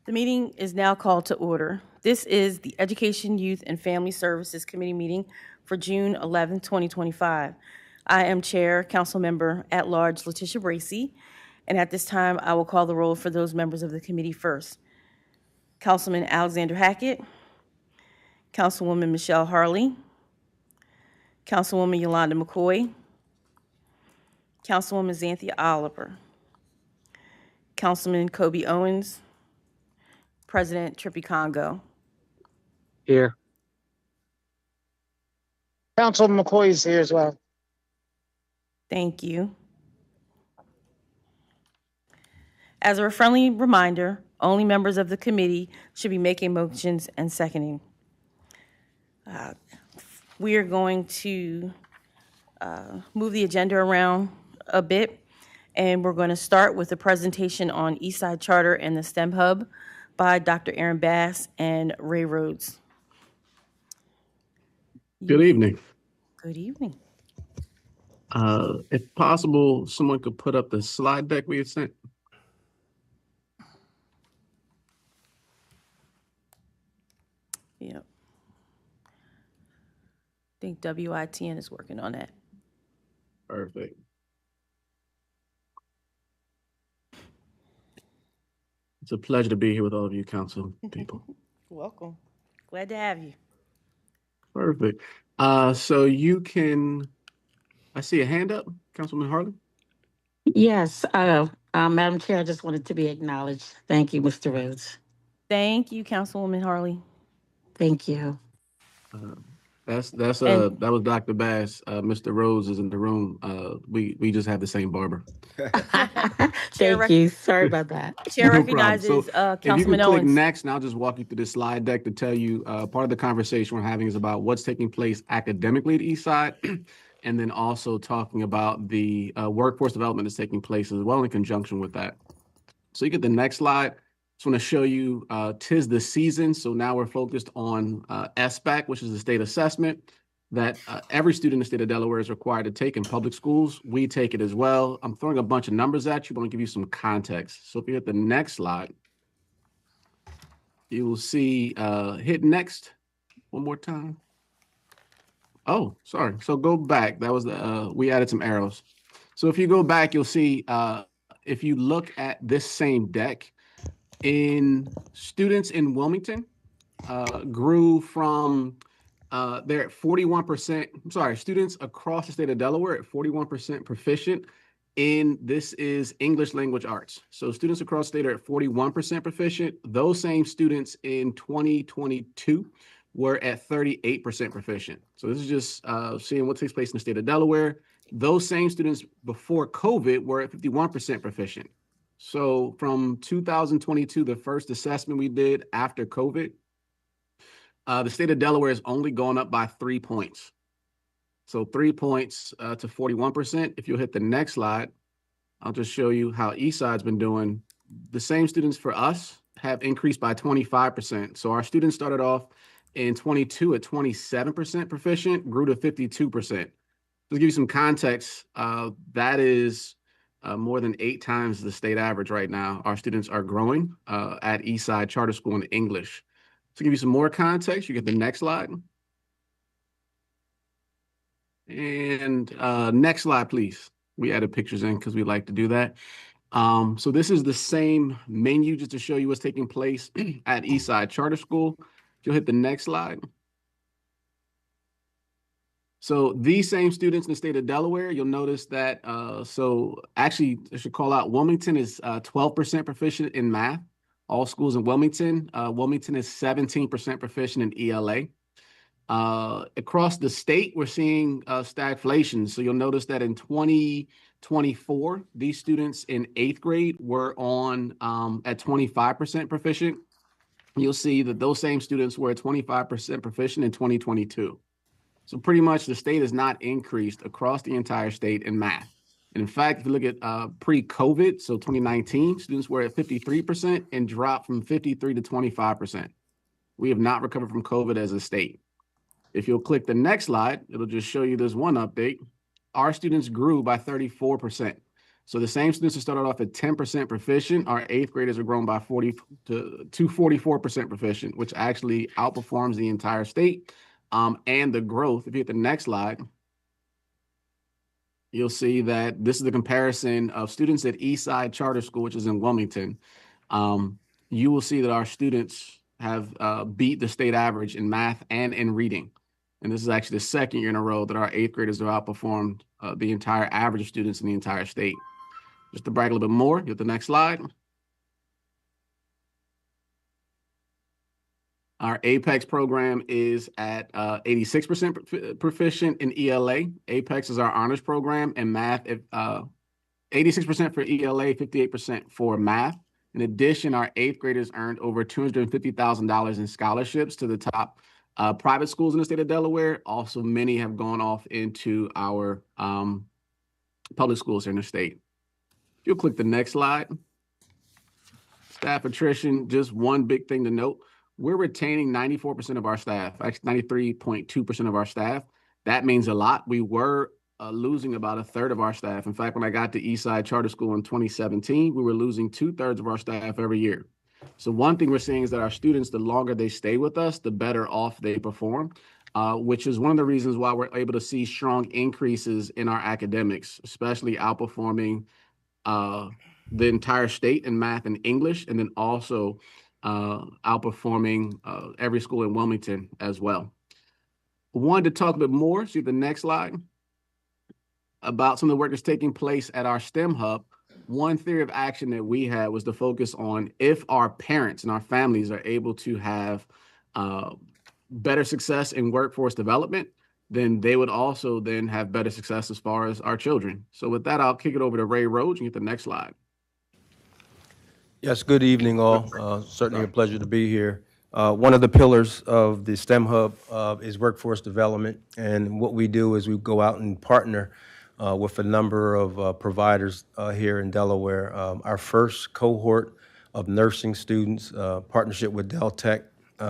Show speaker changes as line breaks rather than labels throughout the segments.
The meeting is now called to order. This is the Education, Youth, and Family Services Committee meeting for June 11, 2025. I am Chair, Councilmember at Large Letitia Bracy, and at this time, I will call the roll for those members of the committee first. Councilman Alexander Hackett, Councilwoman Michelle Harley, Councilwoman Yolanda McCoy, Councilwoman Xanthia Oliver, Councilman Kobe Owens, President Trippy Congo.
Here.
Councilman McCoy is here as well.
Thank you. As a friendly reminder, only members of the committee should be making motions and seconding. We are going to move the agenda around a bit, and we're going to start with a presentation on Eastside Charter and the STEM Hub by Dr. Aaron Bass and Ray Rhodes.
Good evening.
Good evening.
If possible, someone could put up the slide deck we had sent.
Yep. I think WITN is working on that.
Perfect. It's a pleasure to be here with all of you council people.
Welcome. Glad to have you.
Perfect. So you can, I see a hand up, Councilman Harley.
Yes, Madam Chair, I just wanted to be acknowledged. Thank you, Mr. Rhodes.
Thank you, Councilwoman Harley.
Thank you.
That was Dr. Bass. Mr. Rhodes is in the room. We just have the same barber.
Thank you. Sorry about that.
Chair
No
recognizes
problem. So
Councilman
if you can
Owens.
click next, and I'll just walk you through this slide deck to tell you part of the conversation we're having is about what's taking place academically at Eastside, and then also talking about the workforce development that's taking place as well in conjunction with that. So you get the next slide. Just want to show you 'tis the season. So now we're focused on SBAC, which is the state assessment that every student in the state of Delaware is required to take in public schools. We take it as well. I'm throwing a bunch of numbers at you, but I'm going to give you some context. So if you hit the next slide, you will see, hit next one more time. Oh, sorry. So go back. That was the, we added some arrows. So if you go back, you'll see, if you look at this same deck, in students in Wilmington grew from, they're at 41%, I'm sorry, students across the state of Delaware at 41% proficient in, this is English language arts. So students across the state are at 41% proficient. Those same students in 2022 were at 38% proficient. So this is just seeing what takes place in the state of Delaware. Those same students before COVID were at 51% proficient. So from 2022, the first assessment we did after COVID, the state of Delaware has only gone up by 3 points. So 3 points to 41%. If you'll hit the next slide, I'll just show you how Eastside's been doing. The same students for us have increased by 25%. So our students started off in 22 at 27% proficient, grew to 52%. To give you some context, that is more than 8 times the state average right now. Our students are growing at Eastside Charter School in English. To give you some more context, you get the next slide. And next slide, please. We added pictures in because we like to do that. So this is the same menu just to show you what's taking place at Eastside Charter School. If you'll hit the next slide. So these same students in the state of Delaware, you'll notice that, so actually I should call out Wilmington is 12% proficient in math. All schools in Wilmington. Wilmington is 17% proficient in ELA. Across the state, we're seeing stagflation. So you'll notice that in 2024, these students in 8th grade were on at 25% proficient. You'll see that those same students were at 25% proficient in 2022. So pretty much the state has not increased across the entire state in math. And in fact, if you look at pre-COVID, so 2019, students were at 53% and dropped from 53 to 25%. We have not recovered from COVID as a state. If you'll click the next slide, it'll just show you this one update. Our students grew by 34%. So the same students that started off at 10% proficient, our eighth graders are grown by 40 to 44% proficient, which actually outperforms the entire state. And the growth, if you hit the next slide, you'll see that this is the comparison of students at Eastside Charter School, which is in Wilmington. You will see that our students have beat the state average in math and in reading. And this is actually the second year in a row that our eighth graders have outperformed the entire average of students in the entire state. Just to brag a little bit more, get the next slide. Our Apex program is at 86% proficient in ELA. Apex is our honors program, and math, 86% for ELA, 58% for math. In addition, our eighth graders earned over $250,000 in scholarships to the top private schools in the state of Delaware. Also, many have gone off into our public schools here in the state. If you'll click the next slide. Staff attrition, just one big thing to note. We're retaining 94% of our staff, actually 93.2% of our staff. That means a lot. We were losing about a third of our staff. In fact, when I got to Eastside Charter School in 2017, we were losing 2/3 of our staff every year. So one thing we're seeing is that our students, the longer they stay with us, the better off they perform, which is one of the reasons why we're able to see strong increases in our academics, especially outperforming the entire state in math and English, and then also outperforming every school in Wilmington as well. Wanted to talk a bit more, see the next slide, about some of the work that's taking place at our STEM hub. One theory of action that we had was to focus on if our parents and our families are able to have better success in workforce development, then they would also then have better success as far as our children. So with that, I'll kick it over to Ray Rhodes and get the next slide.
Yes, good evening, all. Certainly a pleasure to be here. One of the pillars of the STEM Hub is workforce development, and what we do is we go out and partner with a number of providers here in Delaware. Our first cohort of nursing students, partnership with Del Tech,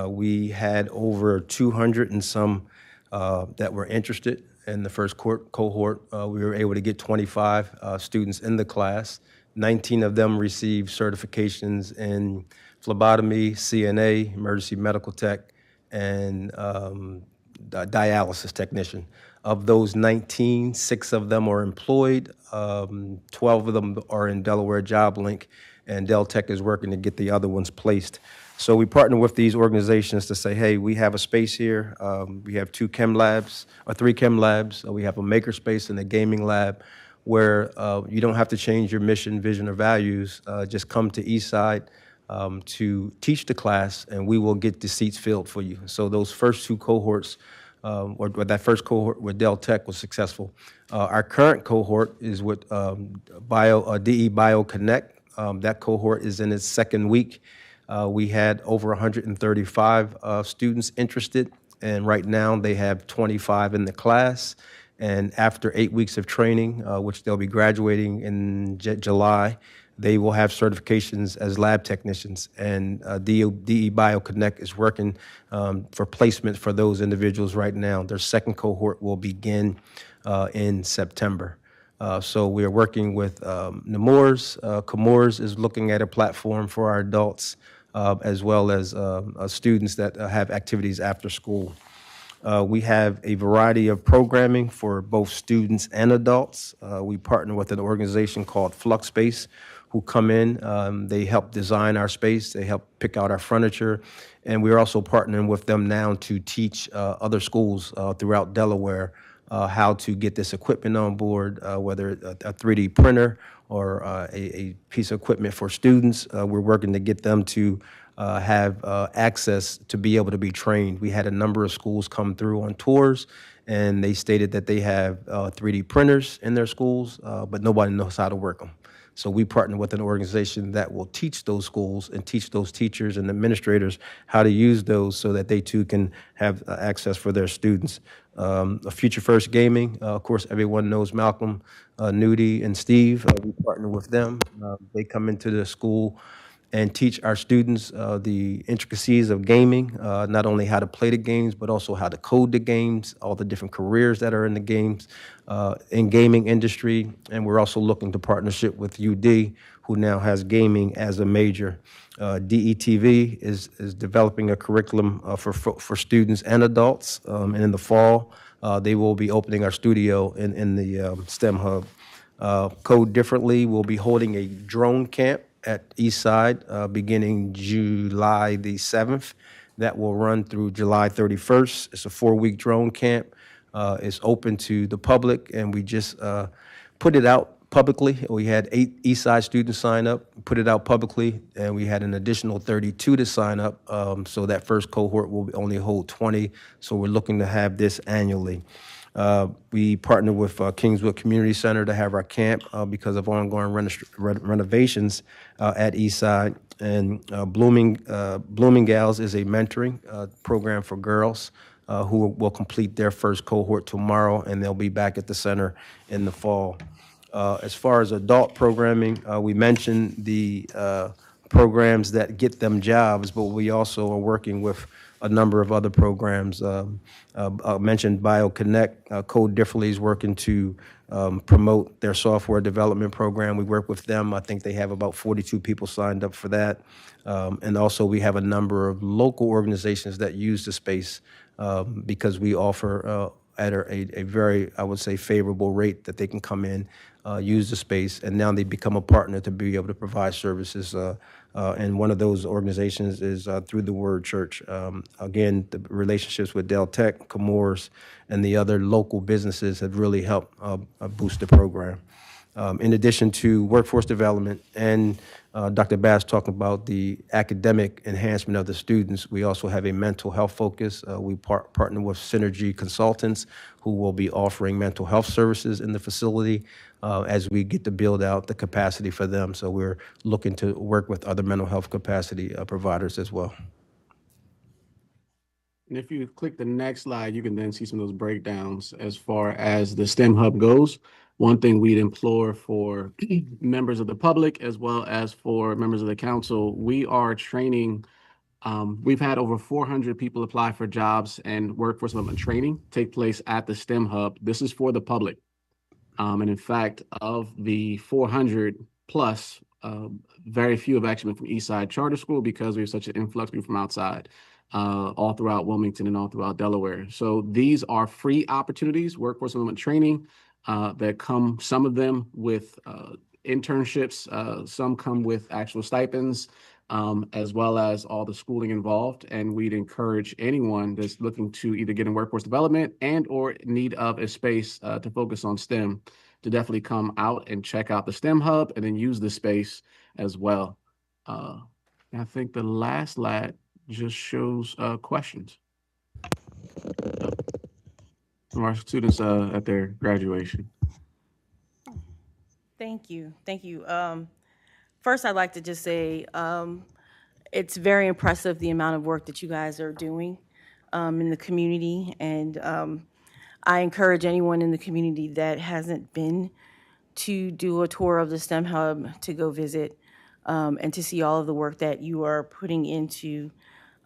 we had over 200 and some that were interested in the first cohort. We were able to get 25 students in the class. 19 of them received certifications in phlebotomy, CNA, emergency medical tech, and dialysis technician. Of those 19, 6 of them are employed, 12 of them are in Delaware Job Link, and Del Tech is working to get the other ones placed. So we partner with these organizations to say, hey, we have a space here. We have 2 chem labs, or 3 chem labs. We have a maker space and a gaming lab, where you don't have to change your mission, vision, or values. Just come to Eastside to teach the class, and we will get the seats filled for you. So those first 2 cohorts, or that first cohort with Del Tech was successful. Our current cohort is with DE Bio Connect. That cohort is in its second week. We had over 135 students interested, and right now they have 25 in the class. And after 8 weeks of training, which they'll be graduating in July, they will have certifications as lab technicians. And DE Bio Connect is working for placement for those individuals right now. Their second cohort will begin in September. So we are working with Nemours. Comores is looking at a platform for our adults, as well as students that have activities after school. We have a variety of programming for both students and adults. We partner with an organization called Flux Space, who come in. They help design our space. They help pick out our furniture. And we're also partnering with them now to teach other schools throughout Delaware how to get this equipment on board, whether a 3D printer or a piece of equipment for students. We're working to get them to have access to be able to be trained. We had a number of schools come through on tours, and they stated that they have 3D printers in their schools, but nobody knows how to work them. So we partner with an organization that will teach those schools and teach those teachers and administrators how to use those so that they too can have access for their students. Future First Gaming, of course, everyone knows Malcolm, Nudie, and Steve. We partner with them. They come into the school and teach our students the intricacies of gaming, not only how to play the games, but also how to code the games, all the different careers that are in the games, in gaming industry. And we're also looking to partnership with UD, who now has gaming as a major. DETV is developing a curriculum for students and adults. And in the fall, they will be opening our studio in the STEM Hub. Code Differently will be holding a drone camp at Eastside beginning July the 7th. That will run through July 31st. It's a 4-week drone camp. It's open to the public, and we just put it out publicly. We had 8 Eastside students sign up, put it out publicly, and we had an additional 32 to sign up. So that first cohort will only hold 20. So we're looking to have this annually. We partner with Kingswood Community Center to have our camp because of ongoing renovations at Eastside. And Blooming Gals is a mentoring program for girls who will complete their first cohort tomorrow, and they'll be back at the center in the fall. As far as adult programming, we mentioned the programs that get them jobs, but we also are working with a number of other programs. I mentioned BioConnect. Code Differently is working to promote their software development program. We work with them. I think they have about 42 people signed up for that. And also we have a number of local organizations that use the space because we offer at a very, I would say, favorable rate that they can come in, use the space, and now they become a partner to be able to provide services. And one of those organizations is Through the Word Church. Again, the relationships with Del Tech, Comores, and the other local businesses have really helped boost the program. In addition to workforce development and Dr. Bass talking about the academic enhancement of the students, we also have a mental health focus. We partner with Synergy Consultants, who will be offering mental health services in the facility as we get to build out the capacity for them. So we're looking to work with other mental health capacity providers as well.
And if you click the next slide, you can then see some of those breakdowns as far as the STEM Hub goes. One thing we'd implore for members of the public as well as for members of the council, we are training. We've had over 400 people apply for jobs, and workforce development training take place at the STEM Hub. This is for the public. And in fact, of the 400 plus, very few have actually been from Eastside Charter School because we have such an influx from outside, all throughout Wilmington and all throughout Delaware. So these are free opportunities, workforce development training that come, some of them with internships, some come with actual stipends, as well as all the schooling involved. And we'd encourage anyone that's looking to either get in workforce development and or need of a space to focus on STEM to definitely come out and check out the STEM Hub and then use the space as well. I think the last slide just shows questions from our students at their graduation.
Thank you. Thank you. First, I'd like to just say it's very impressive the amount of work that you guys are doing in the community. And I encourage anyone in the community that hasn't been to do a tour of the STEM Hub to go visit and to see all of the work that you are putting into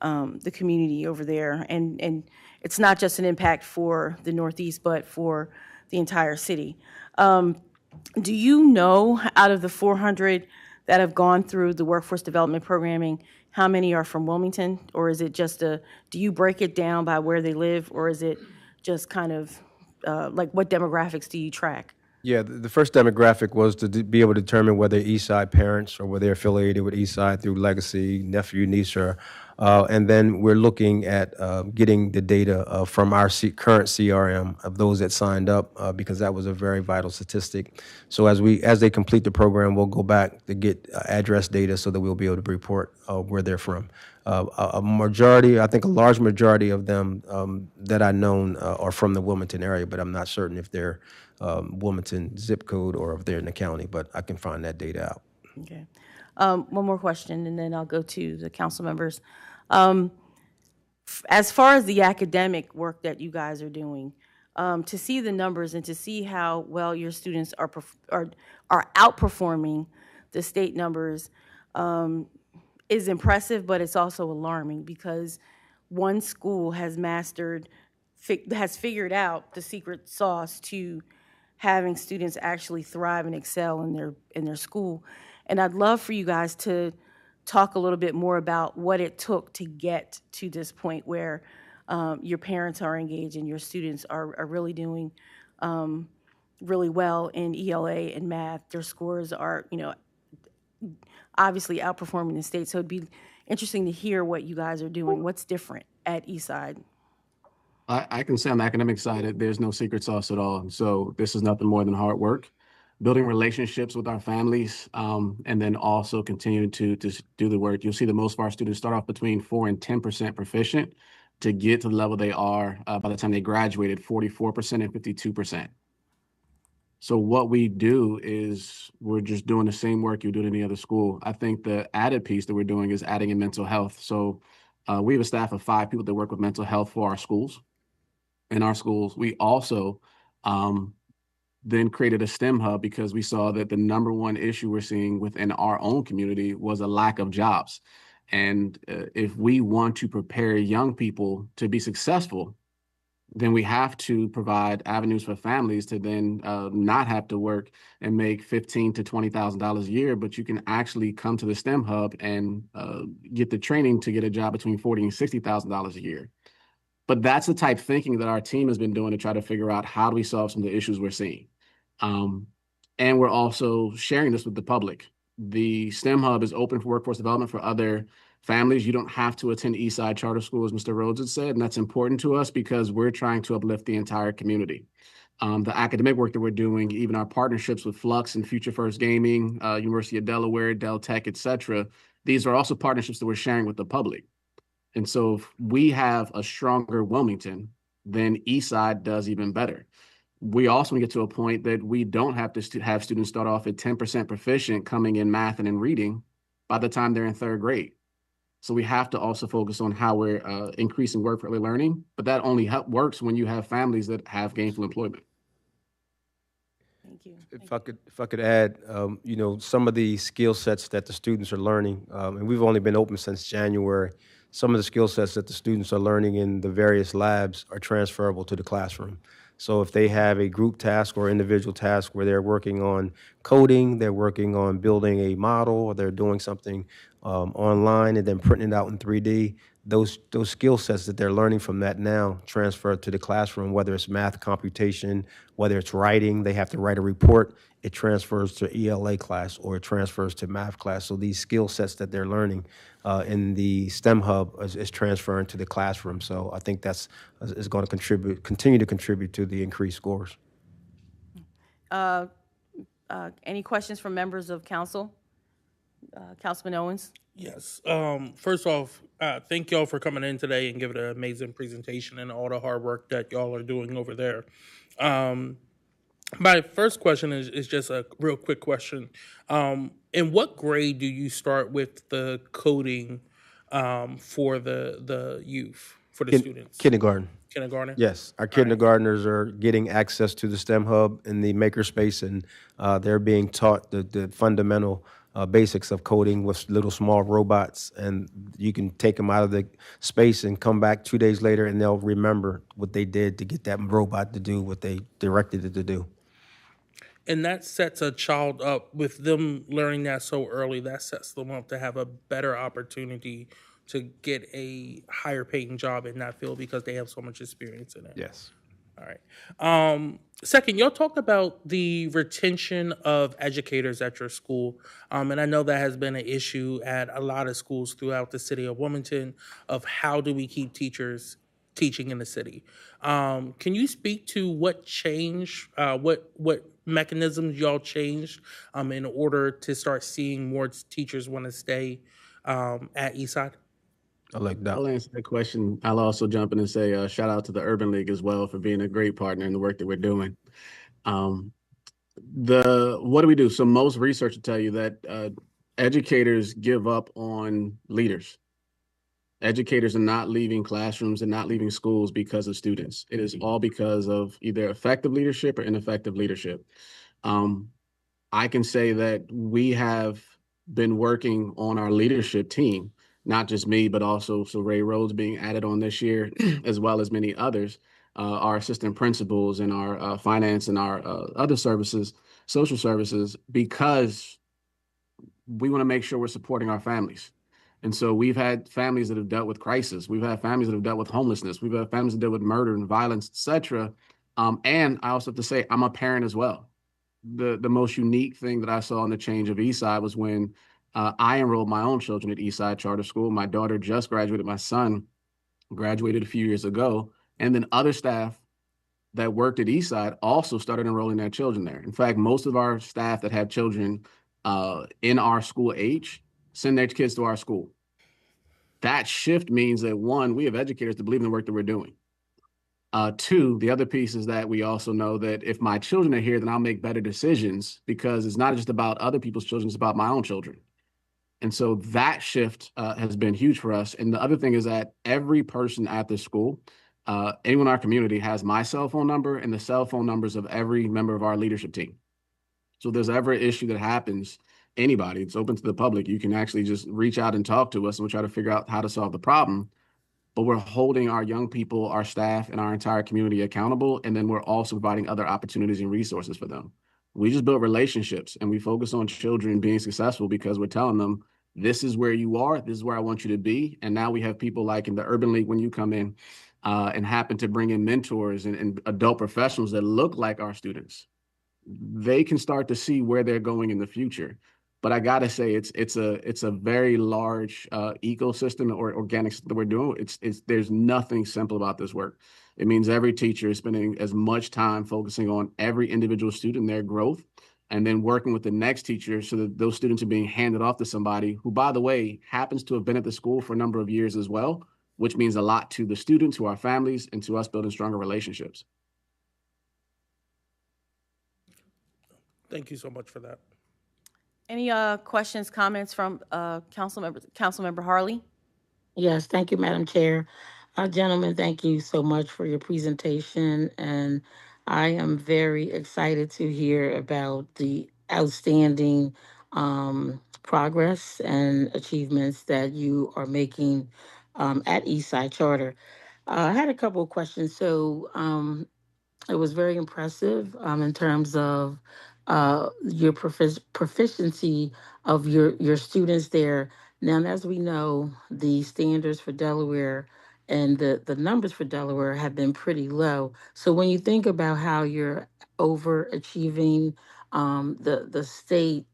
the community over there. And it's not just an impact for the Northeast, but for the entire city. Do you know, out of the 400 that have gone through the workforce development programming, how many are from Wilmington? Or is it just do you break it down by where they live, or is it just kind of like what demographics do you track?
Yeah, the first demographic was to be able to determine whether Eastside parents or whether they're affiliated with Eastside through legacy, nephew, niece, or, and then we're looking at getting the data from our current CRM of those that signed up because that was a very vital statistic. So as they complete the program, we'll go back to get address data so that we'll be able to report where they're from. A majority, I think a large majority of them that I known are from the Wilmington area, but I'm not certain if they're Wilmington zip code or if they're in the county, but I can find that data out.
Okay. One more question, and then I'll go to the council members. As far as the academic work that you guys are doing, to see the numbers and to see how well your students are outperforming the state numbers, is impressive, but it's also alarming because one school has has figured out the secret sauce to having students actually thrive and excel in their school. And I'd love for you guys to talk a little bit more about what it took to get to this point where your parents are engaged and your students are really doing really well in ELA and math. Their scores are, obviously outperforming the state. So it'd be interesting to hear what you guys are doing. What's different at Eastside?
I can say on the academic side, there's no secret sauce at all. So this is nothing more than hard work, building relationships with our families, and then also continuing to do the work. You'll see that most of our students start off between 4 and 10% proficient to get to the level they are by the time they graduated, 44% and 52%. So what we do is we're just doing the same work you do at any other school. I think the added piece that we're doing is adding in mental health. So we have a staff of 5 people that work with mental health for our schools. In our schools, we also then created a STEM hub because we saw that the number one issue we're seeing within our own community was a lack of jobs. And if we want to prepare young people to be successful, then we have to provide avenues for families to then not have to work and make $15,000 to $20,000 a year, but you can actually come to the STEM hub and get the training to get a job between $40,000 and $60,000 a year. But that's the type of thinking that our team has been doing to try to figure out how do we solve some of the issues we're seeing. And we're also sharing this with the public. The STEM hub is open for workforce development for other families. You don't have to attend Eastside Charter School, as Mr. Rhodes had said, and that's important to us because we're trying to uplift the entire community. The academic work that we're doing, even our partnerships with Flux and Future First Gaming, University of Delaware, Del Tech, et cetera, these are also partnerships that we're sharing with the public. And so if we have a stronger Wilmington, then Eastside does even better. We also get to a point that we don't have to have students start off at 10% proficient coming in math and in reading by the time they're in 3rd grade. So we have to also focus on how we're increasing work for early learning, but that only works when you have families that have gainful employment.
Thank you.
If I could add, some of the skill sets that the students are learning, and we've only been open since January. Some of the skill sets that the students are learning in the various labs are transferable to the classroom. So if they have a group task or individual task where they're working on coding, they're working on building a model, or they're doing something online and then printing it out in 3D, those skill sets that they're learning from that now transfer to the classroom, whether it's math computation, whether it's writing, they have to write a report, it transfers to ELA class or it transfers to math class. So these skill sets that they're learning in the STEM hub is transferring to the classroom. So I think that's is going to continue to contribute to the increased scores.
Any questions from members of council? Councilman Owens?
Yes. First off, thank y'all for coming in today and giving an amazing presentation and all the hard work that y'all are doing over there. My first question is just a real quick question. In what grade do you start with the coding for the youth, for the students?
Kindergarten.
Kindergarten?
Yes, our kindergartners are getting access to the STEM hub in the makerspace, and they're being taught the fundamental basics of coding with little small robots, and you can take them out of the space and come back 2 days later, and they'll remember what they did to get that robot to do what they directed it to do.
And that sets a child up with them learning that so early. That sets them up to have a better opportunity to get a higher paying job in that field because they have so much experience in it.
Yes.
All right. Second, y'all talked about the retention of educators at your school. And I know that has been an issue at a lot of schools throughout the city of Wilmington of how do we keep teachers teaching in the city. Can you speak to what changed, what mechanisms y'all changed in order to start seeing more teachers want to stay at Eastside?
I'll answer that question. I'll also jump in and say shout out to the Urban League as well for being a great partner in the work that we're doing. What do we do? So most research will tell you that educators give up on leaders. Educators are not leaving classrooms and not leaving schools because of students. It is all because of either effective leadership or ineffective leadership. I can say that we have been working on our leadership team, not just me, but also so Ray Rhodes being added on this year, as well as many others, our assistant principals and our finance and our other services, social services, because we want to make sure we're supporting our families. And so we've had families that have dealt with crisis. We've had families that have dealt with homelessness. We've had families that deal with murder and violence, etc. And I also have to say, I'm a parent as well. The most unique thing that I saw in the change of Eastside was when I enrolled my own children at Eastside Charter School. My daughter just graduated. My son graduated a few years ago. And then other staff that worked at Eastside also started enrolling their children there. In fact, most of our staff that have children in our school age send their kids to our school. That shift means that, one, we have educators that believe in the work that we're doing. Two, the other piece is that we also know that if my children are here, then I'll make better decisions, because it's not just about other people's children, it's about my own children. And so that shift has been huge for us. And the other thing is that every person at the school, anyone in our community, has my cell phone number and the cell phone numbers of every member of our leadership team. So if there's ever an issue that happens, anybody, it's open to the public, you can actually just reach out and talk to us, and we'll try to figure out how to solve the problem. But we're holding our young people, our staff, and our entire community accountable. And then we're also providing other opportunities and resources for them. We just build relationships, and we focus on children being successful because we're telling them, this is where you are, this is where I want you to be. And now we have people like in the Urban League, when you come in and happen to bring in mentors and adult professionals that look like our students, they can start to see where they're going in the future. But I gotta say, it's a very large ecosystem or organic system that we're doing. There's nothing simple about this work. It means every teacher is spending as much time focusing on every individual student, their growth, and then working with the next teacher so that those students are being handed off to somebody who, by the way, happens to have been at the school for a number of years as well, which means a lot to the students, to our families, and to us building stronger relationships.
Thank you so much for that.
Any questions, comments from Councilmember Harley?
Yes, thank you, Madam Chair. Gentlemen, thank you so much for your presentation. And I am very excited to hear about the outstanding progress and achievements that you are making at Eastside Charter. I had a couple of questions. So it was very impressive in terms of your proficiency of your students there. Now, as we know, the standards for Delaware and the numbers for Delaware have been pretty low. So when you think about how you're overachieving the state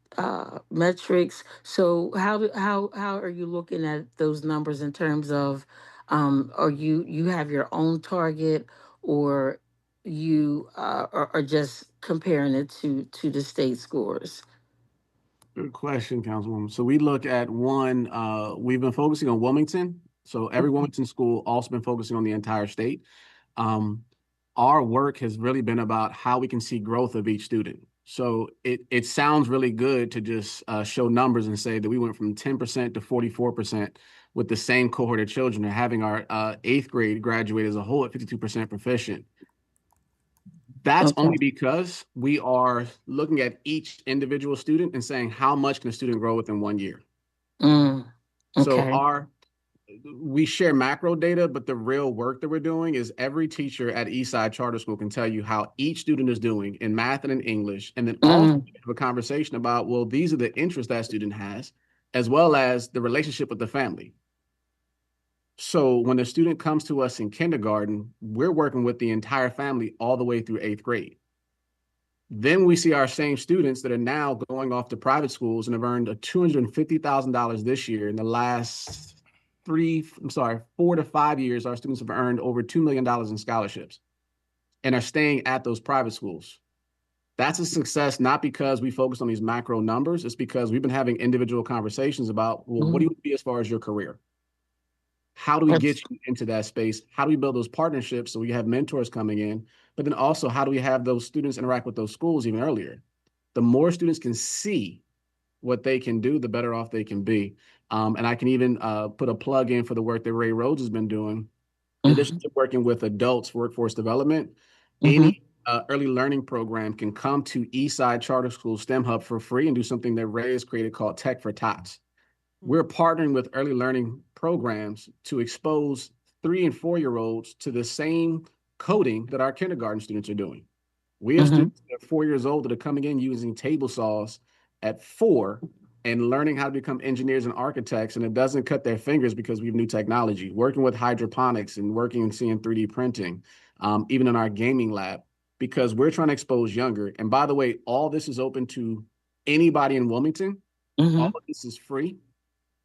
metrics, so how are you looking at those numbers in terms of are you have your own target, or you are just comparing it to the state scores?
Good question, Councilwoman. So we look at one, we've been focusing on Wilmington. So every Wilmington school also been focusing on the entire state. Our work has really been about how we can see growth of each student. So it sounds really good to just show numbers and say that we went from 10% to 44% with the same cohort of children, and having our 8th grade graduate as a whole at 52% proficient. That's
Okay.
only because we are looking at each individual student and saying, how much can a student grow within 1 year?
Okay.
So we share macro data, but the real work that we're doing is every teacher at Eastside Charter School can tell you how each student is doing in math and in English, and then also have a conversation about, well, these are the interests that student has, as well as the relationship with the family. So when a student comes to us in kindergarten, we're working with the entire family all the way through 8th grade. Then we see our same students that are now going off to private schools and have earned $250,000 this year. In the last 4 to 5 years, our students have earned over $2 million in scholarships and are staying at those private schools. That's a success, not because we focus on these macro numbers. It's because we've been having individual conversations about, well, what do you want to be as far as your career? How do we get you into that space? How do we build those partnerships so we have mentors coming in? But then also, how do we have those students interact with those schools even earlier? The more students can see what they can do, the better off they can be. And I can even put a plug in for the work that Rhodes has been doing. In addition to working with adults, workforce development, any early learning program can come to Eastside Charter School STEM Hub for free and do something that Ray has created called Tech for Tots. We're partnering with early learning programs to expose 3 and 4-year-olds to the same coding that our kindergarten students are doing. We have students that are 4 years old that are coming in using table saws at 4 and learning how to become engineers and architects, and it doesn't cut their fingers because we have new technology, working with hydroponics and working and seeing 3D printing, even in our gaming lab, because we're trying to expose younger. And by the way, all this is open to anybody in Wilmington. All of this is free.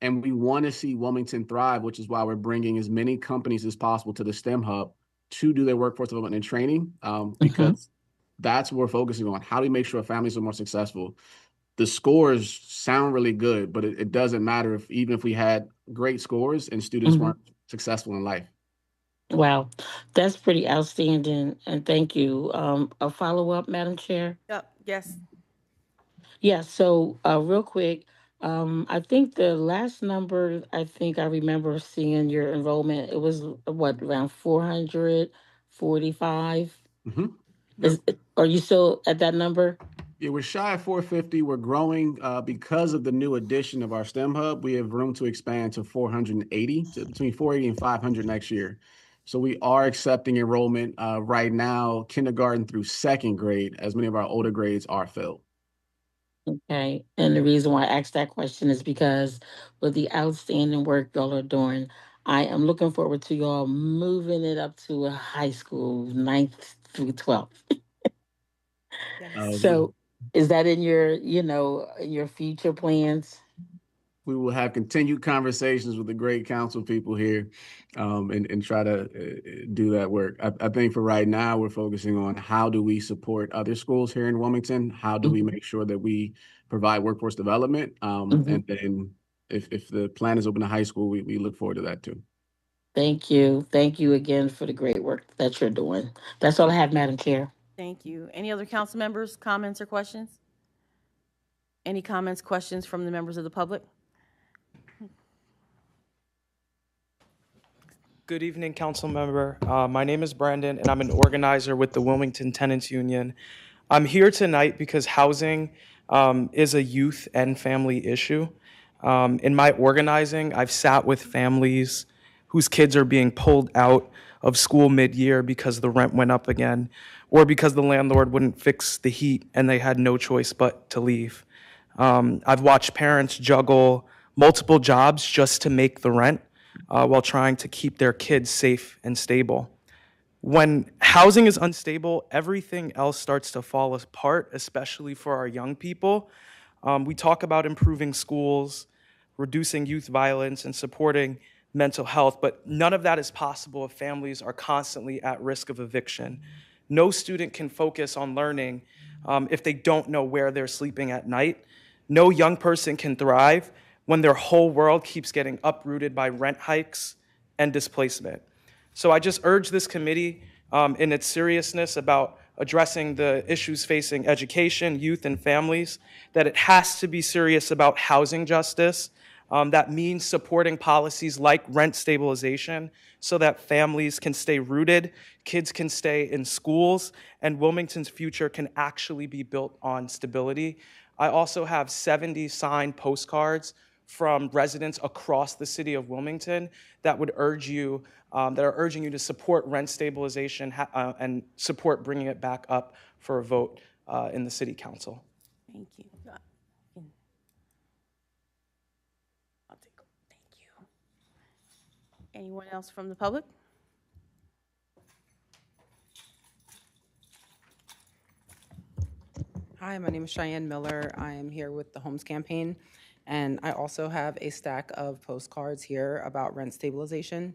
And we want to see Wilmington thrive, which is why we're bringing as many companies as possible to the STEM Hub to do their workforce development and training, because that's what we're focusing on. How do we make sure families are more successful? The scores sound really good, but it doesn't matter even if we had great scores and students weren't successful in life.
Wow, that's pretty outstanding, and thank you. A follow-up, Madam Chair?
Yep, yes.
Yeah, so real quick, I think the last number I think I remember seeing your enrollment, it was what, around 445?
Yep.
Are you still at that number?
Yeah, we're shy of 450. We're growing because of the new addition of our STEM Hub. We have room to expand to 480, to between 480 and 500 next year. So we are accepting enrollment right now, kindergarten through 2nd grade, as many of our older grades are filled.
Okay, and the reason why I asked that question is because with the outstanding work y'all are doing, I am looking forward to y'all moving it up to a high school, 9th through 12th.
Yes.
So is that in your, in your future plans?
We will have continued conversations with the great council people here, and try to do that work. I think for right now, we're focusing on how do we support other schools here in Wilmington? How do we make sure that we provide workforce development? And then if the plan is open to high school, we look forward to that too.
Thank you. Thank you again for the great work that you're doing. That's all I have, Madam Chair.
Thank you. Any other council members, comments or questions? Any comments, questions from the members of the public?
Good evening, council member. My name is Brandon, and I'm an organizer with the Wilmington Tenants Union. I'm here tonight because housing is a youth and family issue. In my organizing, I've sat with families whose kids are being pulled out of school mid-year because the rent went up again, or because the landlord wouldn't fix the heat and they had no choice but to leave. I've watched parents juggle multiple jobs just to make the rent, while trying to keep their kids safe and stable. When housing is unstable, everything else starts to fall apart, especially for our young people. We talk about improving schools, reducing youth violence, and supporting mental health, but none of that is possible if families are constantly at risk of eviction. No student can focus on learning if they don't know where they're sleeping at night. No young person can thrive when their whole world keeps getting uprooted by rent hikes and displacement. So I just urge this committee in its seriousness about addressing the issues facing education, youth, and families, that it has to be serious about housing justice. That means supporting policies like rent stabilization so that families can stay rooted, kids can stay in schools, and Wilmington's future can actually be built on stability. I also have 70 signed postcards from residents across the city of Wilmington that would urge you, that are urging you to support rent stabilization and support bringing it back up for a vote in the city council.
Thank you. Thank you. Anyone else from the public?
Hi, my name is Cheyenne Miller. I am here with the Homes Campaign, and I also have a stack of postcards here about rent stabilization.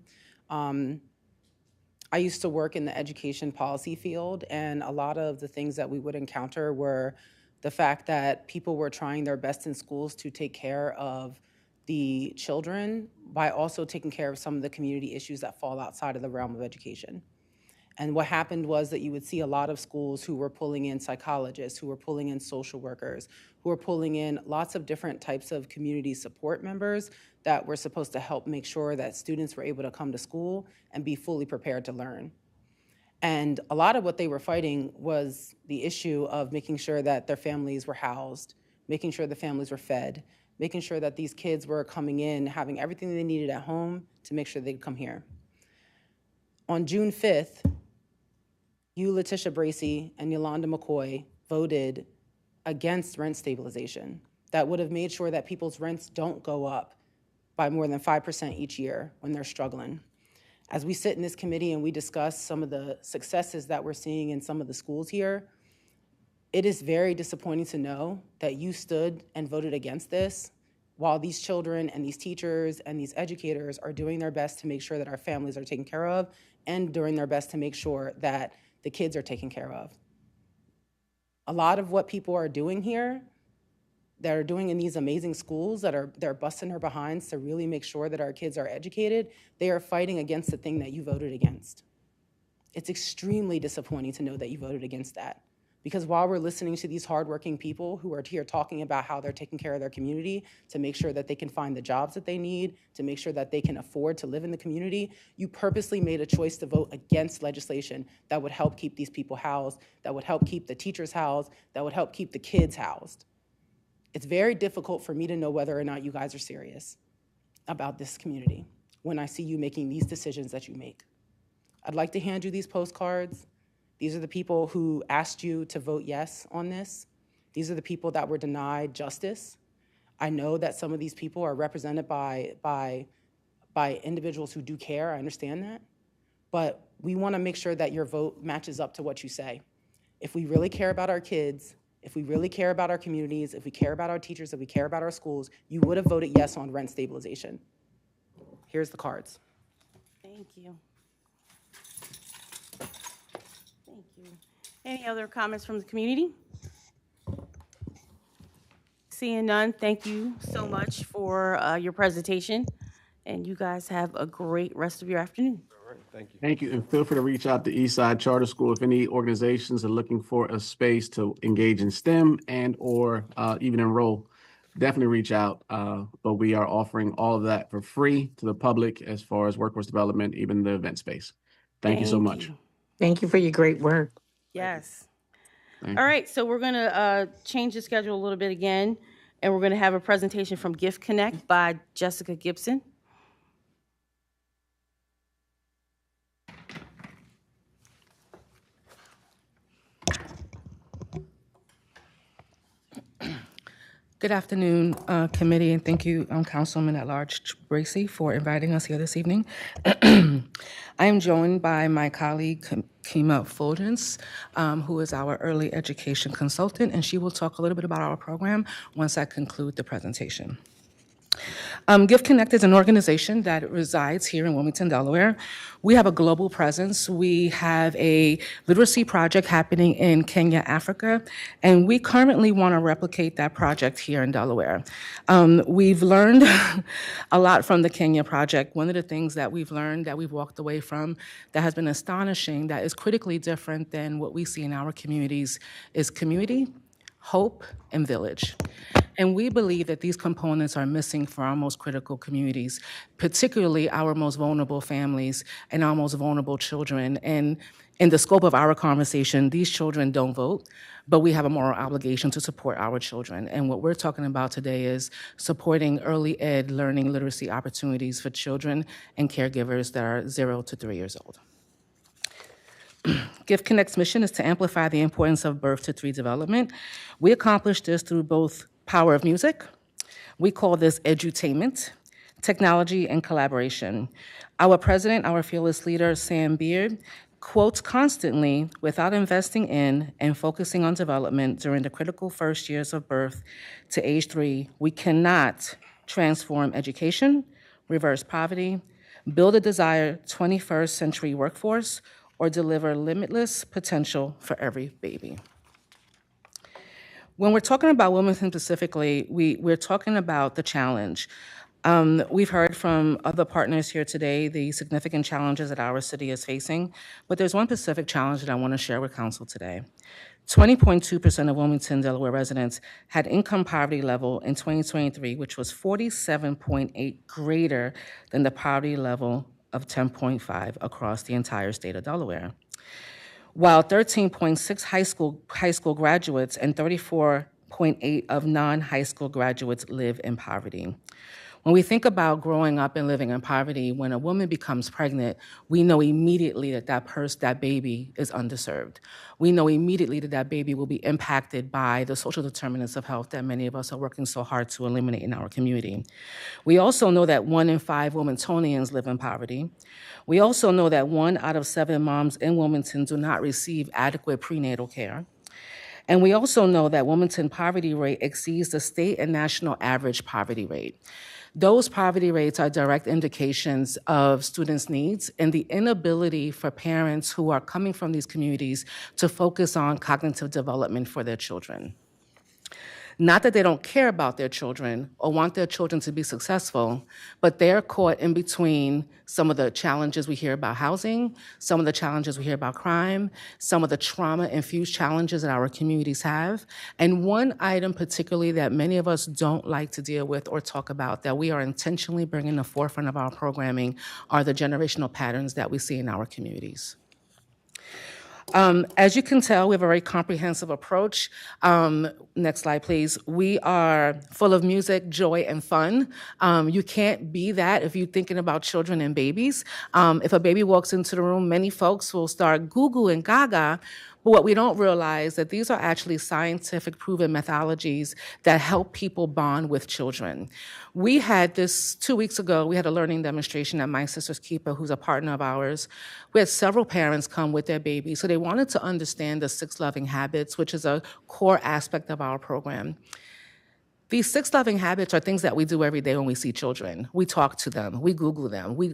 I used to work in the education policy field, and a lot of the things that we would encounter were the fact that people were trying their best in schools to take care of the children by also taking care of some of the community issues that fall outside of the realm of education. And what happened was that you would see a lot of schools who were pulling in psychologists, who were pulling in social workers, who were pulling in lots of different types of community support members that were supposed to help make sure that students were able to come to school and be fully prepared to learn. And a lot of what they were fighting was the issue of making sure that their families were housed, making sure the families were fed, making sure that these kids were coming in, having everything they needed at home to make sure they could come here. On June 5th, you, Letitia Bracey, and Yolanda McCoy voted against rent stabilization. That would have made sure that people's rents don't go up by more than 5% each year when they're struggling. As we sit in this committee and we discuss some of the successes that we're seeing in some of the schools here, it is very disappointing to know that you stood and voted against this while these children and these teachers and these educators are doing their best to make sure that our families are taken care of and doing their best to make sure that the kids are taken care of. A lot of what people are doing here, that are doing in these amazing schools, they're busting their behinds to really make sure that our kids are educated, they are fighting against the thing that you voted against. It's extremely disappointing to know that you voted against that. Because while we're listening to these hardworking people who are here talking about how they're taking care of their community to make sure that they can find the jobs that they need, to make sure that they can afford to live in the community, you purposely made a choice to vote against legislation that would help keep these people housed, that would help keep the teachers housed, that would help keep the kids housed. It's very difficult for me to know whether or not you guys are serious about this community when I see you making these decisions that you make. I'd like to hand you these postcards. These are the people who asked you to vote yes on this. These are the people that were denied justice. I know that some of these people are represented by individuals who do care. I understand that. But we want to make sure that your vote matches up to what you say. If we really care about our kids, if we really care about our communities, if we care about our teachers, if we care about our schools, you would have voted yes on rent stabilization. Here's the cards.
Thank you. Thank you. Any other comments from the community? Seeing none, thank you so much for your presentation. And you guys have a great rest of your afternoon.
All right, thank you.
Thank you, and feel free to reach out to Eastside Charter School if any organizations are looking for a space to engage in STEM and or even enroll. Definitely reach out, but we are offering all of that for free to the public as far as workforce development, even the event space. Thank you so much.
Thank you for your great work.
Yes.
Thank
All
you.
right, so we're going to change the schedule a little bit again, and we're going to have a presentation from Gift Connect by Jessica Gibson.
Good afternoon, committee, and thank you, Councilman at Large Bracey, for inviting us here this evening. I am joined by my colleague, Kima Fulgence, who is our early education consultant, and she will talk a little bit about our program once I conclude the presentation. Gift Connect is an organization that resides here in Wilmington, Delaware. We have a global presence. We have a literacy project happening in Kenya, Africa, and we currently want to replicate that project here in Delaware. We've learned a lot from the Kenya project. One of the things that we've learned that we've walked away from that has been astonishing, that is critically different than what we see in our communities, is community, hope, and village. And we believe that these components are missing for our most critical communities, particularly our most vulnerable families and our most vulnerable children. And in the scope of our conversation, these children don't vote, but we have a moral obligation to support our children. And what we're talking about today is supporting early ed learning literacy opportunities for children and caregivers that are 0 to 3 years old. Gift Connect's mission is to amplify the importance of birth to 3 development. We accomplish this through both power of music, we call this edutainment, technology, and collaboration. Our president, our fearless leader, Sam Beard, quotes constantly, without investing in and focusing on development during the critical first years of birth to age 3, we cannot transform education, reverse poverty, build a desired 21st century workforce, or deliver limitless potential for every baby. When we're talking about Wilmington specifically, we're talking about the challenge. We've heard from other partners here today the significant challenges that our city is facing, but there's one specific challenge that I want to share with Council today. 20.2% of Wilmington, Delaware residents had income poverty level in 2023, which was 47.8 greater than the poverty level of 10.5 across the entire state of Delaware. while 13.6 high school graduates and 34.8 of non-high school graduates live in poverty. When we think about growing up and living in poverty, when a woman becomes pregnant, we know immediately that that baby is underserved. We know immediately that that baby will be impacted by the social determinants of health that many of us are working so hard to eliminate in our community. We also know that 1 in 5 Wilmingtonians live in poverty. We also know that 1 out of 7 moms in Wilmington do not receive adequate prenatal care. And we also know that Wilmington poverty rate exceeds the state and national average poverty rate. Those poverty rates are direct indications of students' needs and the inability for parents who are coming from these communities to focus on cognitive development for their children. Not that they don't care about their children or want their children to be successful, but they're caught in between some of the challenges we hear about housing, some of the challenges we hear about crime, some of the trauma-infused challenges that our communities have. And one item particularly that many of us don't like to deal with or talk about that we are intentionally bringing to the forefront of our programming are the generational patterns that we see in our communities. As you can tell, we have a very comprehensive approach. Next slide, please. We are full of music, joy, and fun. You can't be that if you're thinking about children and babies. If a baby walks into the room, many folks will start goo-goo and gaga, but what we don't realize that these are actually scientific proven methodologies that help people bond with children. We had this 2 weeks ago, we had a learning demonstration at My Sister's Keeper, who's a partner of ours. We had several parents come with their babies, so they wanted to understand the 6 loving habits, which is a core aspect of our program. These 6 loving habits are things that we do every day when we see children. We talk to them, we Google them, we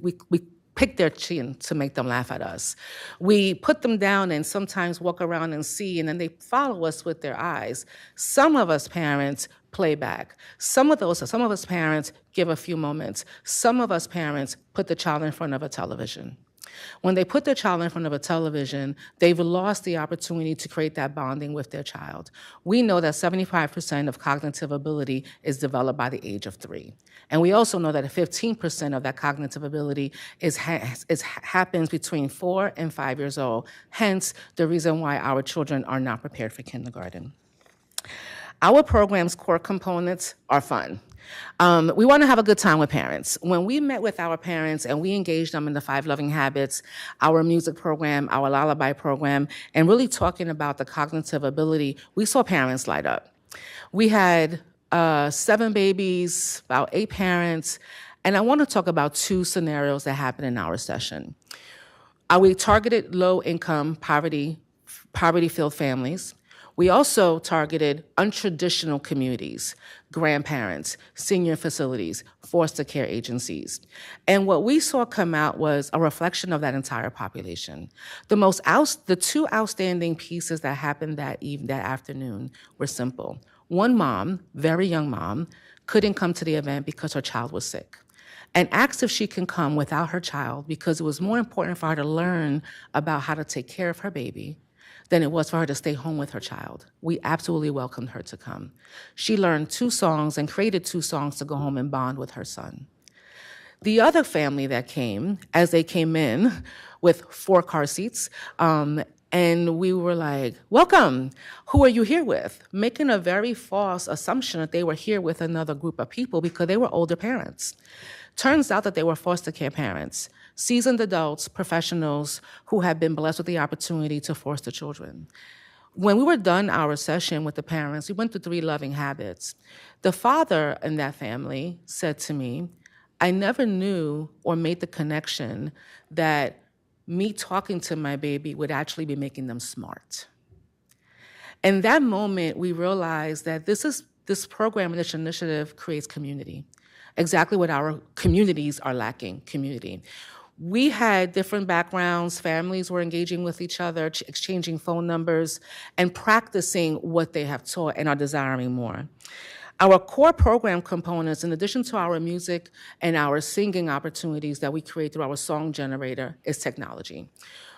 pick their chin to make them laugh at us. We put them down and sometimes walk around and see, and then they follow us with their eyes. Some of us parents play back. Some of us parents give a few moments. Some of us parents put the child in front of a television. When they put their child in front of a television, they've lost the opportunity to create that bonding with their child. We know that 75% of cognitive ability is developed by the age of 3. And we also know that 15% of that cognitive ability happens between 4 and 5 years old, hence the reason why our children are not prepared for kindergarten. Our program's core components are fun. We want to have a good time with parents. When we met with our parents and we engaged them in the 5 loving habits, our music program, our lullaby program, and really talking about the cognitive ability, we saw parents light up. We had 7 babies, about 8 parents, and I want to talk about 2 scenarios that happened in our session. We targeted low-income, poverty-filled families. We also targeted untraditional communities, grandparents, senior facilities, foster care agencies. And what we saw come out was a reflection of that entire population. The 2 outstanding pieces that happened that afternoon were simple. One mom, very young mom, couldn't come to the event because her child was sick, and asked if she can come without her child because it was more important for her to learn about how to take care of her baby than it was for her to stay home with her child. We absolutely welcomed her to come. She learned 2 songs and created 2 songs to go home and bond with her son. The other family that came, as they came in with 4 car seats, and we were like, welcome, who are you here with? Making a very false assumption that they were here with another group of people because they were older parents. Turns out that they were foster care parents, seasoned adults, professionals who had been blessed with the opportunity to foster children. When we were done our session with the parents, we went through 3 loving habits. The father in that family said to me, I never knew or made the connection that me talking to my baby would actually be making them smart. In that moment, we realized that this program and this initiative creates community. Exactly what our communities are lacking, community. We had different backgrounds, families were engaging with each other, exchanging phone numbers, and practicing what they have taught and are desiring more. Our core program components, in addition to our music and our singing opportunities that we create through our song generator, is technology.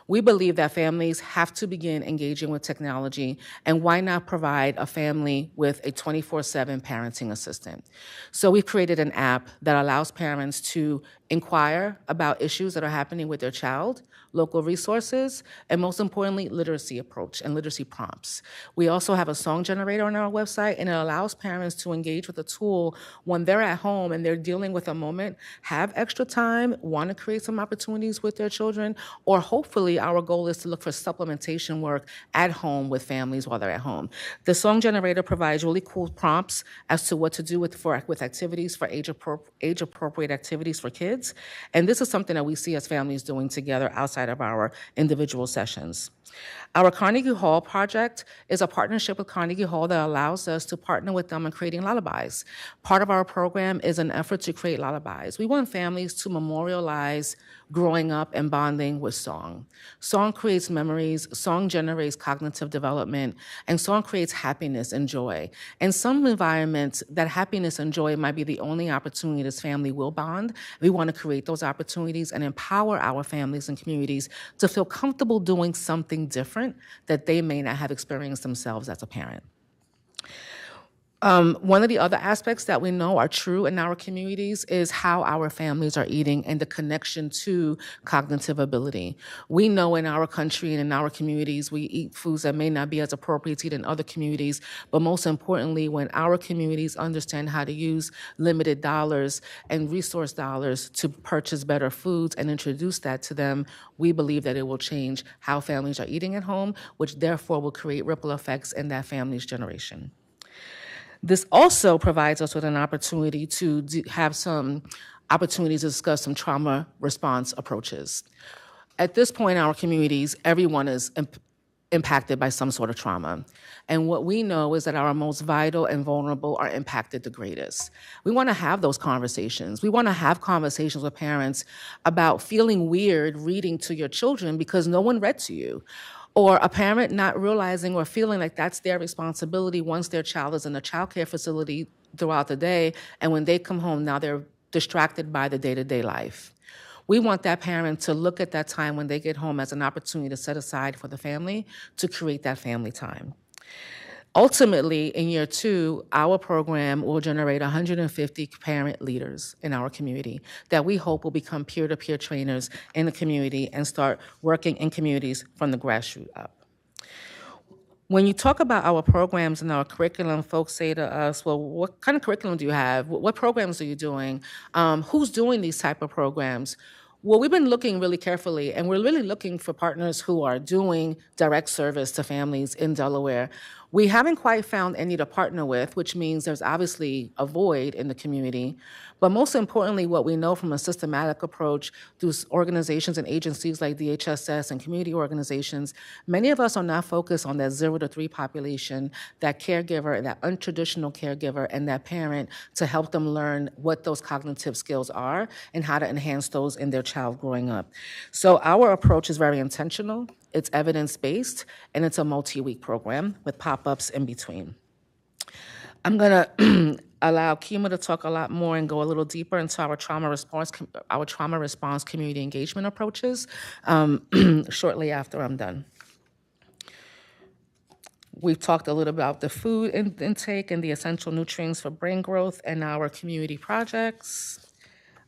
We believe that families have to begin engaging with technology, and why not provide a family with a 24/7 parenting assistant? So we've created an app that allows parents to inquire about issues that are happening with their child, local resources, and most importantly, literacy approach and literacy prompts. We also have a song generator on our website, and it allows parents to engage with a tool when they're at home and they're dealing with a moment, have extra time, want to create some opportunities with their children, or hopefully our goal is to look for supplementation work at home with families while they're at home. The song generator provides really cool prompts as to what to do with activities for age-appropriate activities for kids. And this is something that we see as families doing together outside of our individual sessions. Our Carnegie Hall project is a partnership with Carnegie Hall that allows us to partner with them in creating lullabies. Part of our program is an effort to create lullabies. We want families to memorialize growing up and bonding with song. Song creates memories, song generates cognitive development, and song creates happiness and joy. In some environments, that happiness and joy might be the only opportunity this family will bond. We want to create those opportunities and empower our families and communities to feel comfortable doing something different that they may not have experienced themselves as a parent. One of the other aspects that we know are true in our communities is how our families are eating and the connection to cognitive ability. We know in our country and in our communities, we eat foods that may not be as appropriate to eat in other communities, but most importantly, when our communities understand how to use limited dollars and resource dollars to purchase better foods and introduce that to them, we believe that it will change how families are eating at home, which therefore will create ripple effects in that family's generation. This also provides us with an opportunity to have some opportunities to discuss some trauma response approaches. At this point in our communities, everyone is impacted by some sort of trauma. And what we know is that our most vital and vulnerable are impacted the greatest. We want to have those conversations. We want to have conversations with parents about feeling weird reading to your children because no one read to you. Or a parent not realizing or feeling like that's their responsibility once their child is in a child care facility throughout the day, and when they come home, now they're distracted by the day-to-day life. We want that parent to look at that time when they get home as an opportunity to set aside for the family to create that family time. Ultimately, in year 2, our program will generate 150 parent leaders in our community that we hope will become peer-to-peer trainers in the community and start working in communities from the grassroots up. When you talk about our programs and our curriculum, folks say to us, well, what kind of curriculum do you have? What programs are you doing? Who's doing these type of programs? Well, we've been looking really carefully, and we're really looking for partners who are doing direct service to families in Delaware. We haven't quite found any to partner with, which means there's obviously a void in the community. But most importantly, what we know from a systematic approach through organizations and agencies like DHSS and community organizations, many of us are not focused on that 0 to 3 population, that caregiver, that untraditional caregiver, and that parent to help them learn what those cognitive skills are and how to enhance those in their child growing up. So our approach is very intentional, it's evidence-based, and it's a multi-week program with pop-ups in between. I'm gonna allow Kima to talk a lot more and go a little deeper into our trauma response community engagement approaches shortly after I'm done. We've talked a little about the food intake and the essential nutrients for brain growth and our community projects.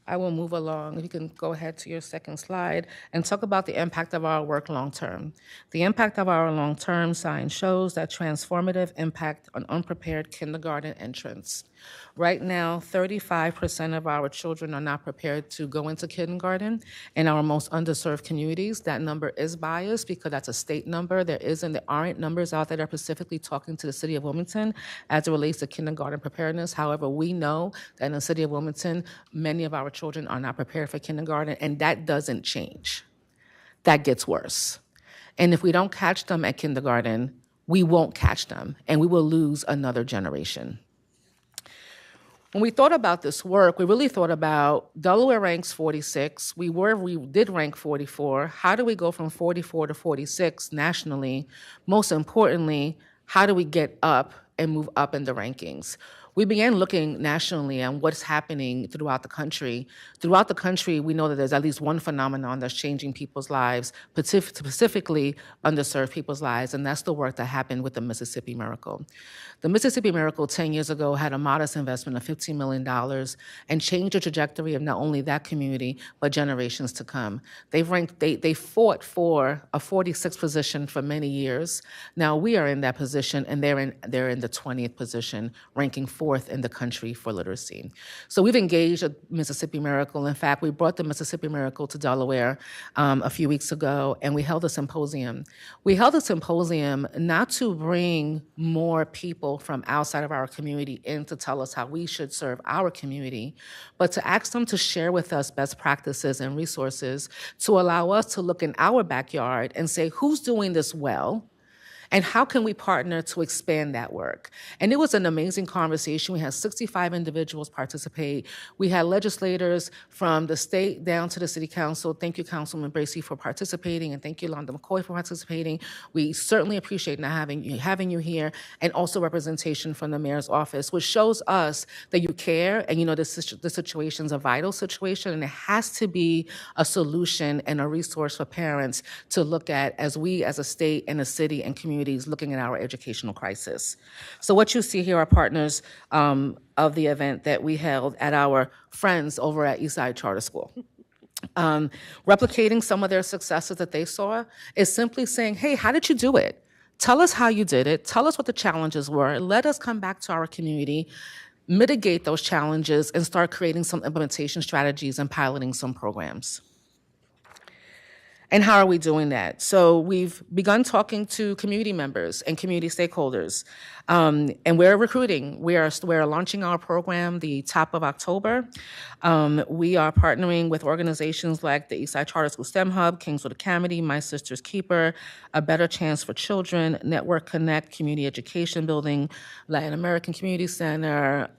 I will move along. You can go ahead to your second slide and talk about the impact of our work long-term. The impact of our long-term science shows that transformative impact on unprepared kindergarten entrants. Right now, 35% of our children are not prepared to go into kindergarten in our most underserved communities. That number is biased because that's a state number. There aren't numbers out there that are specifically talking to the city of Wilmington as it relates to kindergarten preparedness. However, we know that in the city of Wilmington, many of our children are not prepared for kindergarten, and that doesn't change. That gets worse. And if we don't catch them at kindergarten, we won't catch them, and we will lose another generation. When we thought about this work, we really thought about Delaware ranks 46. We did rank 44. How do we go from 44 to 46 nationally? Most importantly, how do we get up and move up in the rankings? we began looking nationally at what's happening throughout the country. Throughout the country, we know that there's at least one phenomenon that's changing people's lives, specifically underserved people's lives, and that's the work that happened with the Mississippi Miracle. The Mississippi Miracle 10 years ago had a modest investment of $15 million and changed the trajectory of not only that community, but generations to come. They fought for a 46th position for many years. Now we are in that position, and they're in the 20th position, ranking 4th in the country for literacy. So we've engaged a Mississippi Miracle. In fact, we brought the Mississippi Miracle to Delaware a few weeks ago, and we held a symposium. We held a symposium not to bring more people from outside of our community in to tell us how we should serve our community, but to ask them to share with us best practices and resources to allow us to look in our backyard and say, who's doing this well? And how can we partner to expand that work? And it was an amazing conversation. We had 65 individuals participate. We had legislators from the state down to the city council. Thank you, Councilman Bracey, for participating, and thank you, Londa McCoy, for participating. We certainly appreciate not having you here, and also representation from the mayor's office, which shows us that you care, and you know this situation's a vital situation, and it has to be a solution and a resource for parents to look at as we, as a state and a city and community, looking at our educational crisis. So what you see here are partners of the event that we held at our friends over at Eastside Charter School. Replicating some of their successes that they saw is simply saying, hey, how did you do it? Tell us how you did it. Tell us what the challenges were. Let us come back to our community, mitigate those challenges, and start creating some implementation strategies and piloting some programs. And how are we doing that? So we've begun talking to community members and community stakeholders, and we're recruiting. We're launching our program the top of October. We are partnering with organizations like the Eastside Charter School STEM Hub, Kingswood Academy, My Sister's Keeper, A Better Chance for Children, Network Connect, Community Education Building, Latin American Community Center,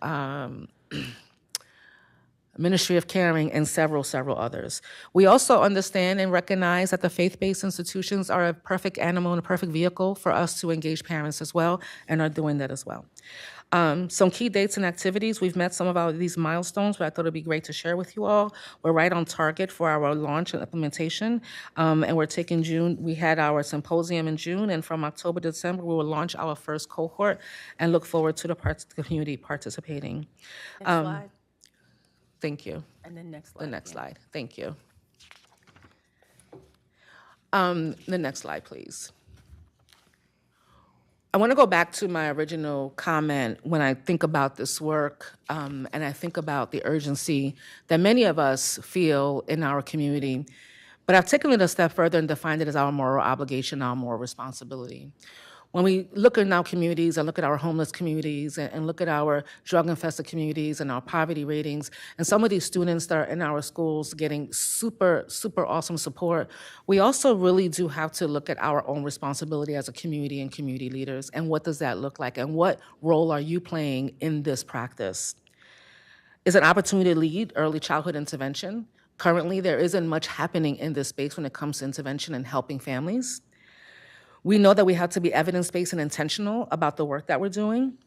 Ministry of Caring, and several others. We also understand and recognize that the faith-based institutions are a perfect animal and a perfect vehicle for us to engage parents as well, and are doing that as well. Some key dates and activities. We've met some of these milestones, but I thought it'd be great to share with you all. We're right on target for our launch and implementation, and we're taking June. We had our symposium in June, and from October to December, we will launch our first cohort and look forward to the community participating.
Next slide.
Thank you.
And then next slide.
The next slide. Thank you. The next slide, please. I want to go back to my original comment when I think about this work, and I think about the urgency that many of us feel in our community. But I've taken it a step further and defined it as our moral obligation, our moral responsibility. When we look in our communities and look at our homeless communities and look at our drug-infested communities and our poverty ratings, and some of these students that are in our schools getting super awesome support, we also really do have to look at our own responsibility as a community and community leaders, and what does that look like, and what role are you playing in this practice? Is an opportunity to lead early childhood intervention. Currently, there isn't much happening in this space when it comes to intervention and helping families. We know that we have to be evidence-based and intentional about the work that we're doing.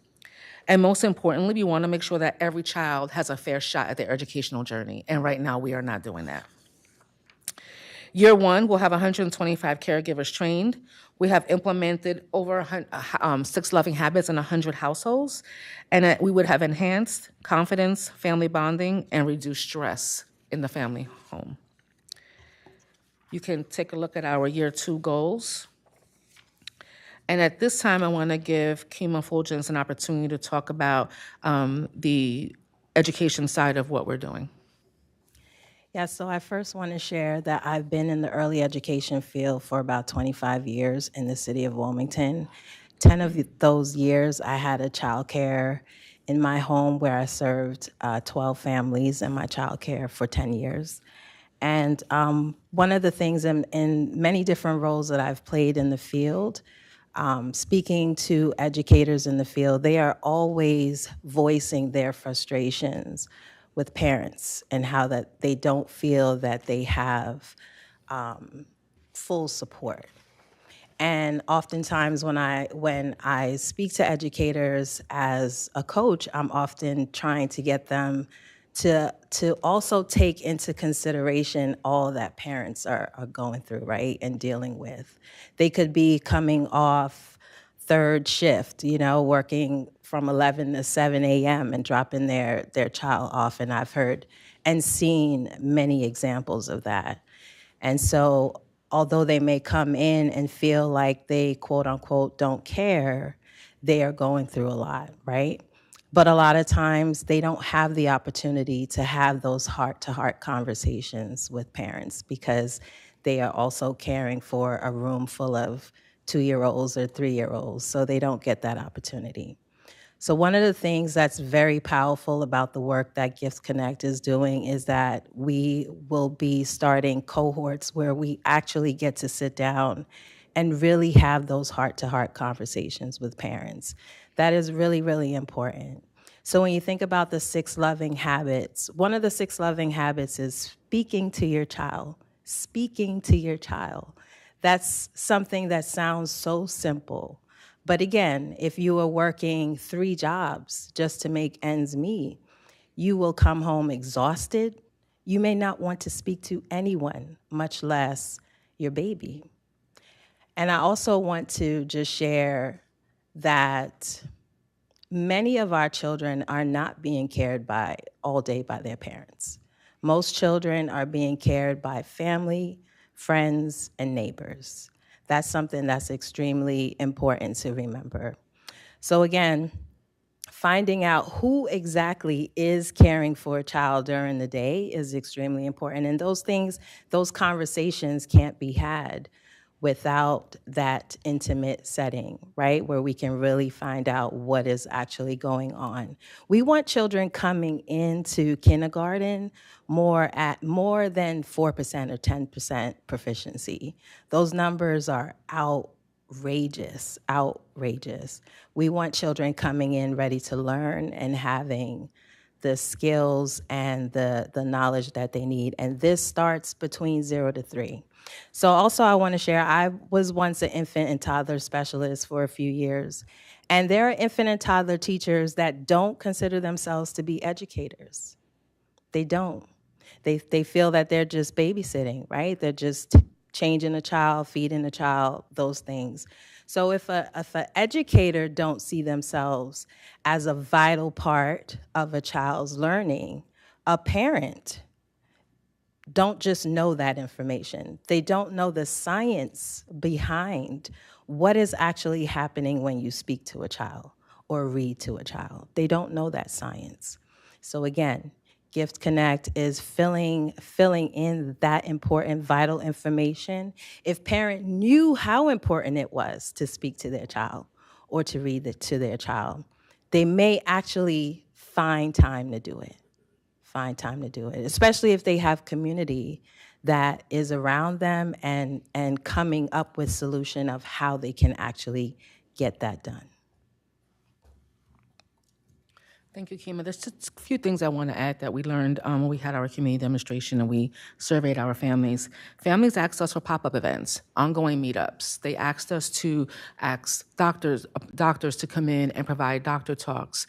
And most importantly, we want to make sure that every child has a fair shot at their educational journey. And right now, we are not doing that. Year one, we'll have 125 caregivers trained. We have implemented over 6 loving habits in 100 households. And we would have enhanced confidence, family bonding, and reduced stress in the family home. You can take a look at our year 2 goals. And at this time, I want to give Kima Fulgence an opportunity to talk about the education side of what we're doing.
Yeah, so I first want to share that I've been in the early education field for about 25 years in the city of Wilmington. 10 of those years, I had a child care in my home where I served 12 families in my child care for 10 years. And one of the things in many different roles that I've played in the field, speaking to educators in the field, they are always voicing their frustrations with parents and how that they don't feel that they have full support. And oftentimes when I speak to educators as a coach, I'm often trying to get them to also take into consideration all that parents are going through, right, and dealing with. They could be coming off third shift, working from 11 to 7 a.m. and dropping their child off. And I've heard and seen many examples of that. And so although they may come in and feel like they, quote unquote, don't care, they are going through a lot, right? But a lot of times they don't have the opportunity to have those heart-to-heart conversations with parents because they are also caring for a room full of 2-year-olds or 3-year-olds, so they don't get that opportunity. So one of the things that's very powerful about the work that Gifts Connect is doing is that we will be starting cohorts where we actually get to sit down and really have those heart-to-heart conversations with parents. That is really, really important. So when you think about the 6 loving habits, one of the 6 loving habits is speaking to your child. Speaking to your child. That's something that sounds so simple. But again, if you are working 3 jobs just to make ends meet, you will come home exhausted. You may not want to speak to anyone, much less your baby. And I also want to just share that many of our children are not being cared by all day by their parents. Most children are being cared by family, friends, and neighbors. That's something that's extremely important to remember. So again, finding out who exactly is caring for a child during the day is extremely important. And those conversations can't be had without that intimate setting, right? Where we can really find out what is actually going on. We want children coming into kindergarten more than 4% or 10% proficiency. Those numbers are outrageous. We want children coming in ready to learn and having the skills and the knowledge that they need. And this starts between 0 to 3. So also I want to share, I was once an infant and toddler specialist for a few years. And there are infant and toddler teachers that don't consider themselves to be educators. They don't. They feel that they're just babysitting, right? They're just changing a child, feeding a child, those things. So if an educator don't see themselves as a vital part of a child's learning, a parent don't just know that information. They don't know the science behind what is actually happening when you speak to a child or read to a child. They don't know that science. So again, Gift Connect is filling in that important, vital information. If parent knew how important it was to speak to their child or to read to their child, they may actually find time to do it. Especially if they have community that is around them and coming up with solution of how they can actually get that done.
Thank you, Kima. There's just a few things I want to add that we learned when we had our community demonstration and we surveyed our families. Families asked us for pop-up events, ongoing meetups. They asked us to ask doctors to come in and provide doctor talks.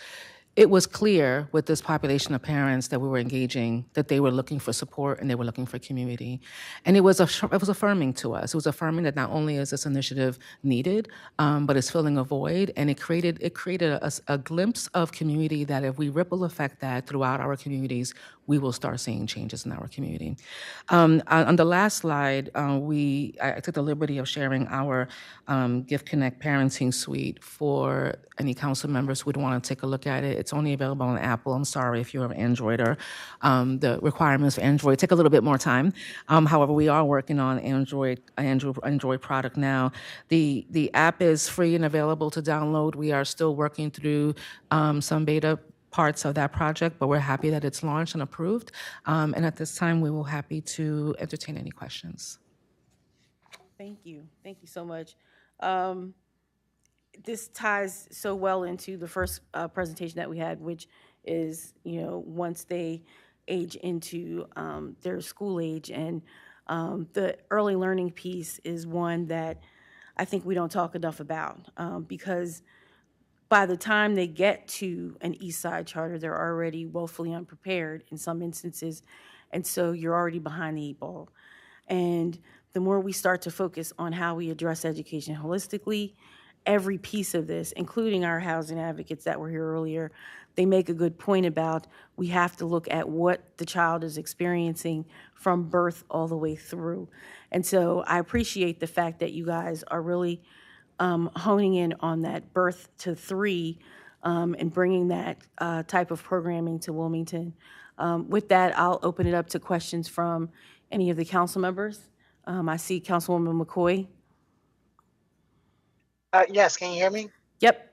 It was clear with this population of parents that we were engaging that they were looking for support and they were looking for community. And it was affirming to us. It was affirming that not only is this initiative needed, but it's filling a void. And it created a glimpse of community that if we ripple effect that throughout our communities, we will start seeing changes in our community. On the last slide, I took the liberty of sharing our Gift Connect parenting suite for any council members who would want to take a look at it. It's only available on Apple. I'm sorry if you're an Androider. The requirements for Android take a little bit more time. However, we are working on Android product now. The app is free and available to download. We are still working through some beta parts of that project, but we're happy that it's launched and approved. And at this time, we will happy to entertain any questions.
Thank you so much. This ties so well into the first presentation that we had, which is, once they age into their school age, and the early learning piece is one that I think we don't talk enough about, because by the time they get to an Eastside charter, they're already woefully unprepared in some instances, and so you're already behind the eight ball. And the more we start to focus on how we address education holistically, every piece of this, including our housing advocates that were here earlier, they make a good point about we have to look at what the child is experiencing from birth all the way through. And so I appreciate the fact that you guys are really honing in on that birth to 3 and bringing that type of programming to Wilmington. With that, I'll open it up to questions from any of the council members. I see Councilwoman McCoy.
Yes, can you hear me?
Yep.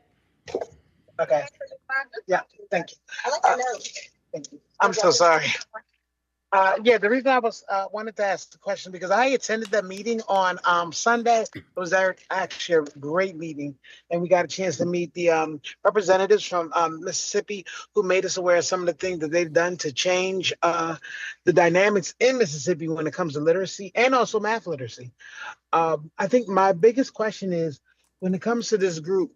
Okay. Yeah, thank you. Thank you. I'm so sorry. Yeah, the reason I was wanted to ask the question because I attended the meeting on Sunday. It was actually a great meeting, and we got a chance to meet the representatives from Mississippi who made us aware of some of the things that they've done to change the dynamics in Mississippi when it comes to literacy and also math literacy. I think my biggest question is when it comes to this group,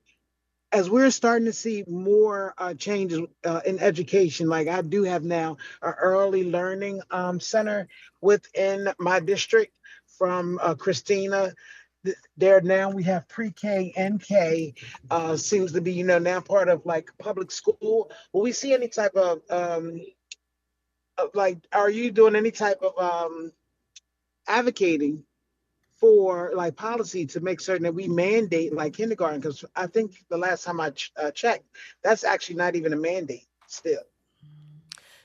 as we're starting to see more changes in education, like I do have now an early learning center within my district from Christina. There now we have pre-K and K, seems to be, now part of like public school. Will we see any type of like, are you doing any type of advocating for like policy to make certain that we mandate like kindergarten? Because I think the last time I checked, that's actually not even a mandate still.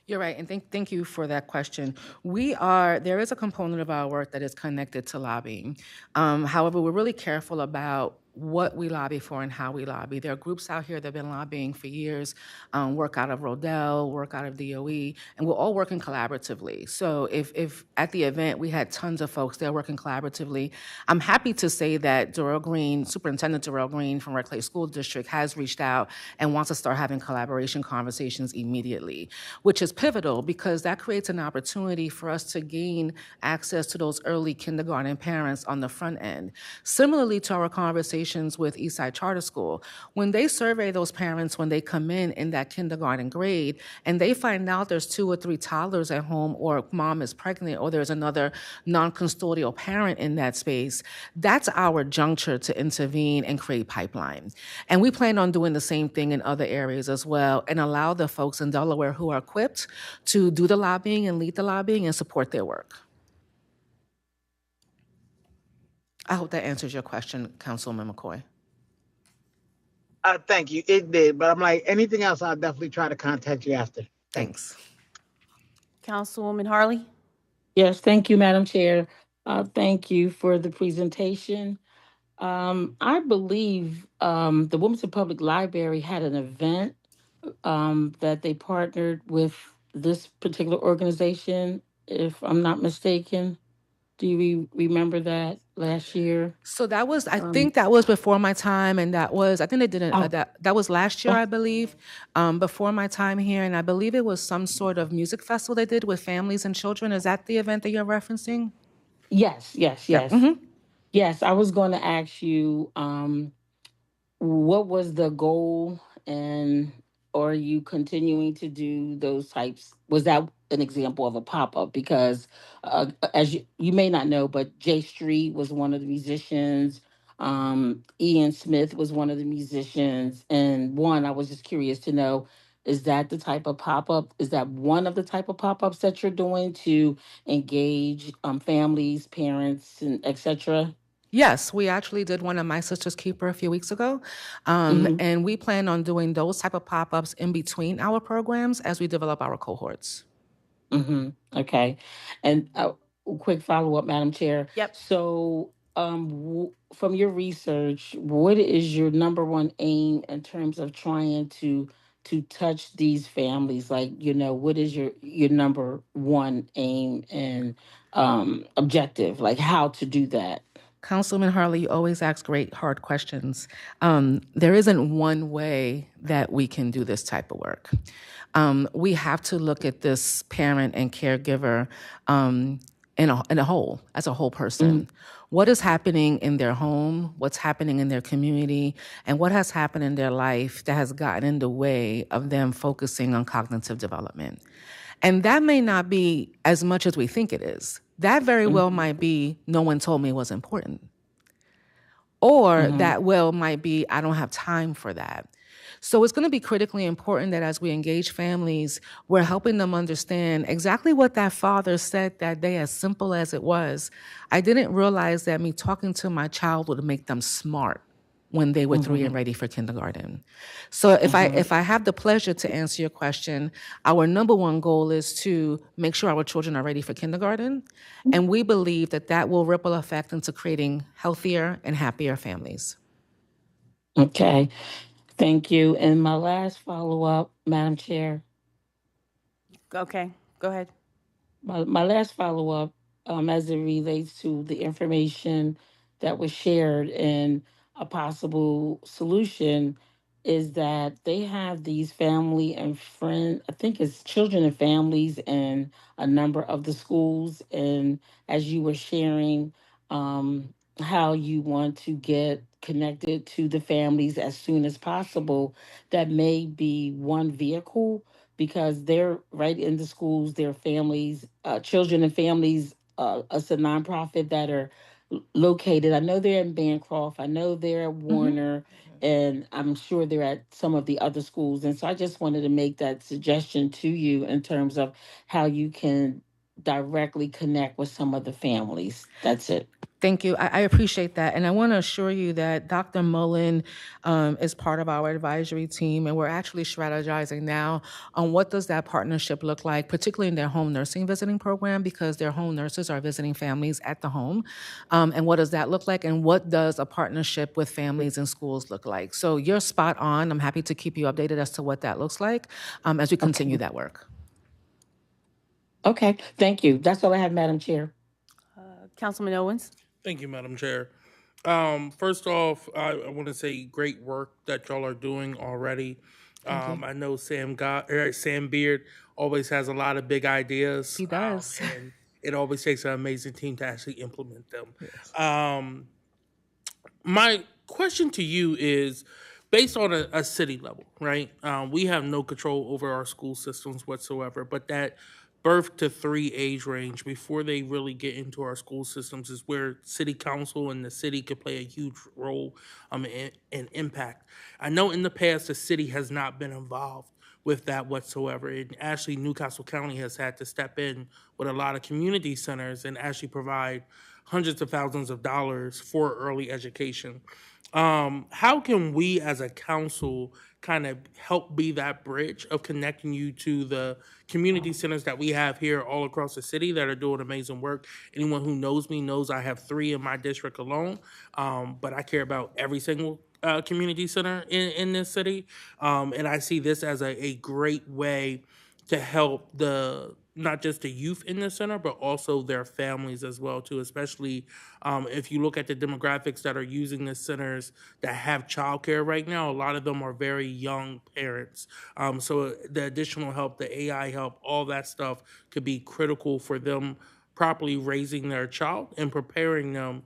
You're right, and thank you for that question. There is a component of our work that is connected to lobbying. However, we're really careful about what we lobby for and how we lobby. There are groups out here that have been lobbying for years, work out of Rodell, work out of DOE, and we're all working collaboratively. So if at the event we had tons of folks there working collaboratively, I'm happy to say that Superintendent Darrell Green from Red Clay School District has reached out and wants to start having collaboration conversations immediately, which is pivotal because that creates an opportunity for us to gain access to those early kindergarten parents on the front end. Similarly to our conversation with Eastside Charter School, when they survey those parents when they come in that kindergarten grade, and they find out there's 2 or 3 toddlers at home, or mom is pregnant, or there's another non-custodial parent in that space, that's our juncture to intervene and create pipeline. And we plan on doing the same thing in other areas as well, and allow the folks in Delaware who are equipped to do the lobbying and lead the lobbying and support their work. I hope that answers your question, Councilwoman McCoy.
Thank you. It did, but I'm like, anything else, I'll definitely try to contact you after.
Thanks.
Councilwoman Harley?
Yes, thank you, Madam Chair. Thank you for the presentation. I believe the Wilmington Public Library had an event that they partnered with this particular organization, if I'm not mistaken. Do you remember that last year?
So that was, I think that was before my time, and I think they didn't, that was last year, I believe, before my time here, and I believe it was some sort of music festival they did with families and children. Is that the event that you're referencing?
Yes.
Yeah. Mm-hmm.
Yes, I was going to ask you, what was the goal, and are you continuing to do those types? Was that an example of a pop-up? Because as you may not know, but Jay Street was one of the musicians. Ian Smith was one of the musicians. And I was just curious to know, is that the type of pop-up? Is that one of the type of pop-ups that you're doing to engage families, parents, and et cetera?
Yes, we actually did one at My Sister's Keeper a few weeks ago. And we plan on doing those type of pop-ups in between our programs as we develop our cohorts.
Okay. And quick follow-up, Madam Chair.
Yep.
So from your research, what is your number one aim in terms of trying to touch these families? Like, what is your number one aim and objective? Like how to do that?
Councilman Harley, you always ask great, hard questions. There isn't one way that we can do this type of work. We have to look at this parent and caregiver in a whole, as a whole person. What is happening in their home, what's happening in their community, and what has happened in their life that has gotten in the way of them focusing on cognitive development. And that may not be as much as we think it is. That very well might be, no one told me it was important. Or that well might be, I don't have time for that. So it's going to be critically important that as we engage families, we're helping them understand exactly what that father said that day, as simple as it was. I didn't realize that me talking to my child would make them smart when they were 3 and ready for kindergarten. So if I have the pleasure to answer your question, our number one goal is to make sure our children are ready for kindergarten. And we believe that that will ripple effect into creating healthier and happier families.
Okay, thank you. And my last follow-up, Madam Chair,
Okay, go ahead.
my last follow-up, as it relates to the information that was shared and a possible solution is that they have these family and friend, I think it's children and families in a number of the schools. And as you were sharing, how you want to get connected to the families as soon as possible, that may be one vehicle because they're right in the schools, their families, children and families, it's a nonprofit that are located. I know they're in Bancroft. I know they're at Warner, and I'm sure they're at some of the other schools. And so I just wanted to make that suggestion to you in terms of how you can directly connect with some of the families. That's it.
Thank you. I appreciate that. And I want to assure you that Dr. Mullen is part of our advisory team, and we're actually strategizing now on what does that partnership look like, particularly in their home nursing visiting program, because their home nurses are visiting families at the home. And what does that look like? And what does a partnership with families and schools look like? So you're spot on. I'm happy to keep you updated as to what that looks like as we continue that work.
Okay, thank you. That's all I have, Madam Chair.
Councilman Owens?
Thank you, Madam Chair. First off, I want to say great work that y'all are doing already. I know Sam Beard always has a lot of big ideas.
He does.
And it always takes an amazing team to actually implement them.
Yes.
My question to you is, based on a city level, right? We have no control over our school systems whatsoever, but that birth to 3 age range before they really get into our school systems is where city council and the city could play a huge role and impact. I know in the past the city has not been involved with that whatsoever. And actually Newcastle County has had to step in with a lot of community centers and actually provide hundreds of thousands of dollars for early education. How can we as a council kind of help be that bridge of connecting you to the community centers that we have here all across the city that are doing amazing work? Anyone who knows me knows I have 3 in my district alone, but I care about every single community center in this city. And I see this as a great way to help not just the youth in the center, but also their families as well too, especially if you look at the demographics that are using the centers that have childcare right now, a lot of them are very young parents. So the additional help, the AI help, all that stuff could be critical for them properly raising their child and preparing them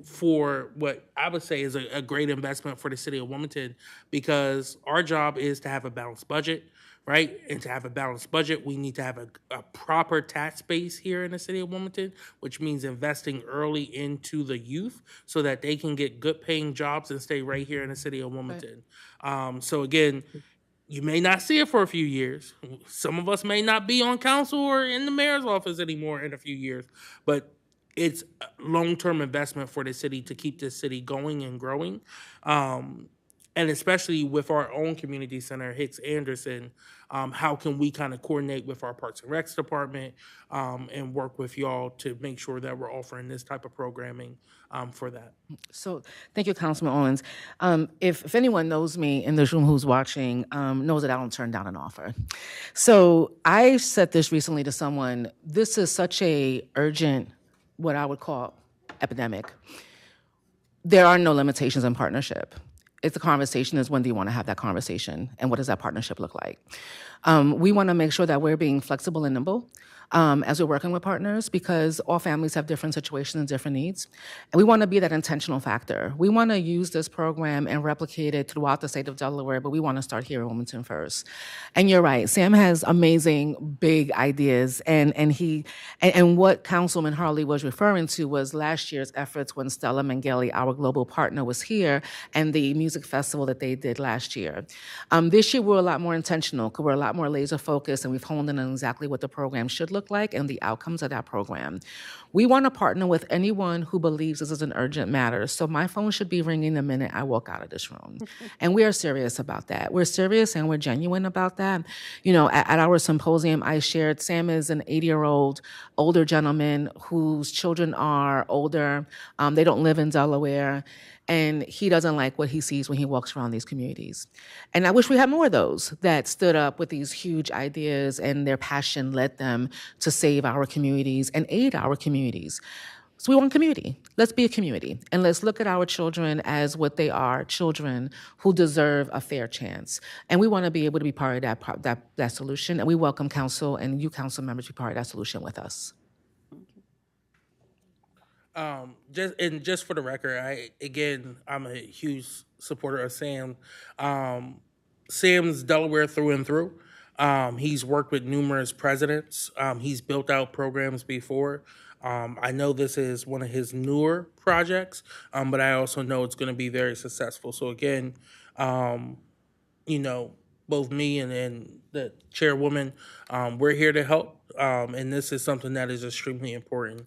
for what I would say is a great investment for the city of Wilmington, because our job is to have a balanced budget, right? And to have a balanced budget, we need to have a proper tax base here in the city of Wilmington, which means investing early into the youth so that they can get good paying jobs and stay right here in the city of Wilmington. Right. So again, you may not see it for a few years. Some of us may not be on council or in the mayor's office anymore in a few years, but it's a long-term investment for the city to keep this city going and growing. And especially with our own community center, Hicks Anderson, how can we kind of coordinate with our Parks and Recs department and work with y'all to make sure that we're offering this type of programming for that?
So thank you, Councilman Owens. If anyone knows me in this room who's watching, knows that I don't turn down an offer. So I said this recently to someone, this is such a urgent, what I would call epidemic. There are no limitations in partnership. It's a conversation is when do you want to have that conversation and what does that partnership look like? We want to make sure that we're being flexible and nimble. as we're working with partners, because all families have different situations and different needs. And we want to be that intentional factor. We want to use this program and replicate it throughout the state of Delaware, but we want to start here in Wilmington first. And you're right, Sam has amazing big ideas, and what Councilman Harley was referring to was last year's efforts when Stella Mengele, our global partner, was here, and the music festival that they did last year. This year we're a lot more intentional, because we're a lot more laser focused, and we've honed in on exactly what the program should look like and the outcomes of that program. We want to partner with anyone who believes this is an urgent matter. So my phone should be ringing the minute I walk out of this room. And we are serious about that. We're serious and we're genuine about that. You know, at our symposium, I shared Sam is an 80-year-old older gentleman whose children are older. They don't live in Delaware. And he doesn't like what he sees when he walks around these communities. And I wish we had more of those that stood up with these huge ideas, and their passion led them to save our communities and aid our communities. So we want community. Let's be a community. And let's look at our children as what they are, children who deserve a fair chance. And we want to be able to be part of that solution. And we welcome council and you council members to be part of that solution with us.
Just for the record, I'm a huge supporter of Sam. Sam's Delaware through and through. He's worked with numerous presidents. He's built out programs before. I know this is one of his newer projects, but I also know it's going to be very successful. So again, you know, both me and the chairwoman, we're here to help, and this is something that is extremely important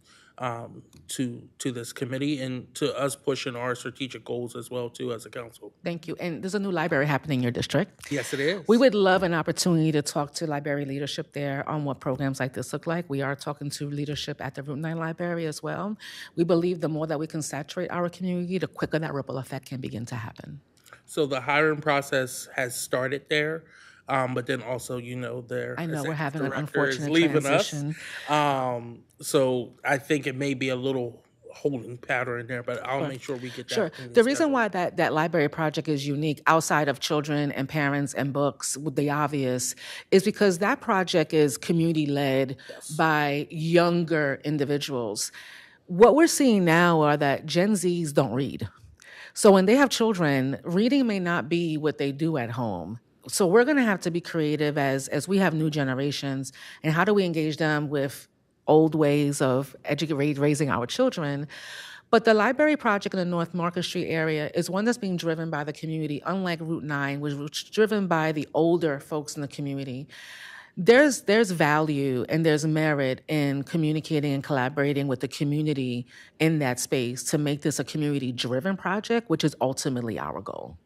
to this committee and to us pushing our strategic goals as well too as a council.
Thank you. And there's a new library happening in your district.
Yes, it is.
We would love an opportunity to talk to library leadership there on what programs like this look like. We are talking to leadership at the Route 9 Library as well. We believe the more that we can saturate our community, the quicker that ripple effect can begin to happen.
So the hiring process has started there. But then also, you know,
I know we're having an unfortunate
leaving
transition.
So I think it may be a little holding pattern there, but I'll make sure we get that.
Sure. The reason why that library project is unique outside of children and parents and books, the obvious, is because that project is community-led by younger individuals. What we're seeing now are that Gen Zs don't read. So when they have children, reading may not be what they do at home. So we're going to have to be creative as we have new generations, and how do we engage them with old ways of raising our children. But the library project in the North Market Street area is one that's being driven by the community, unlike Route 9, which was driven by the older folks in the community. There's value and there's merit in communicating and collaborating with the community in that space to make this a community-driven project, which is ultimately our goal.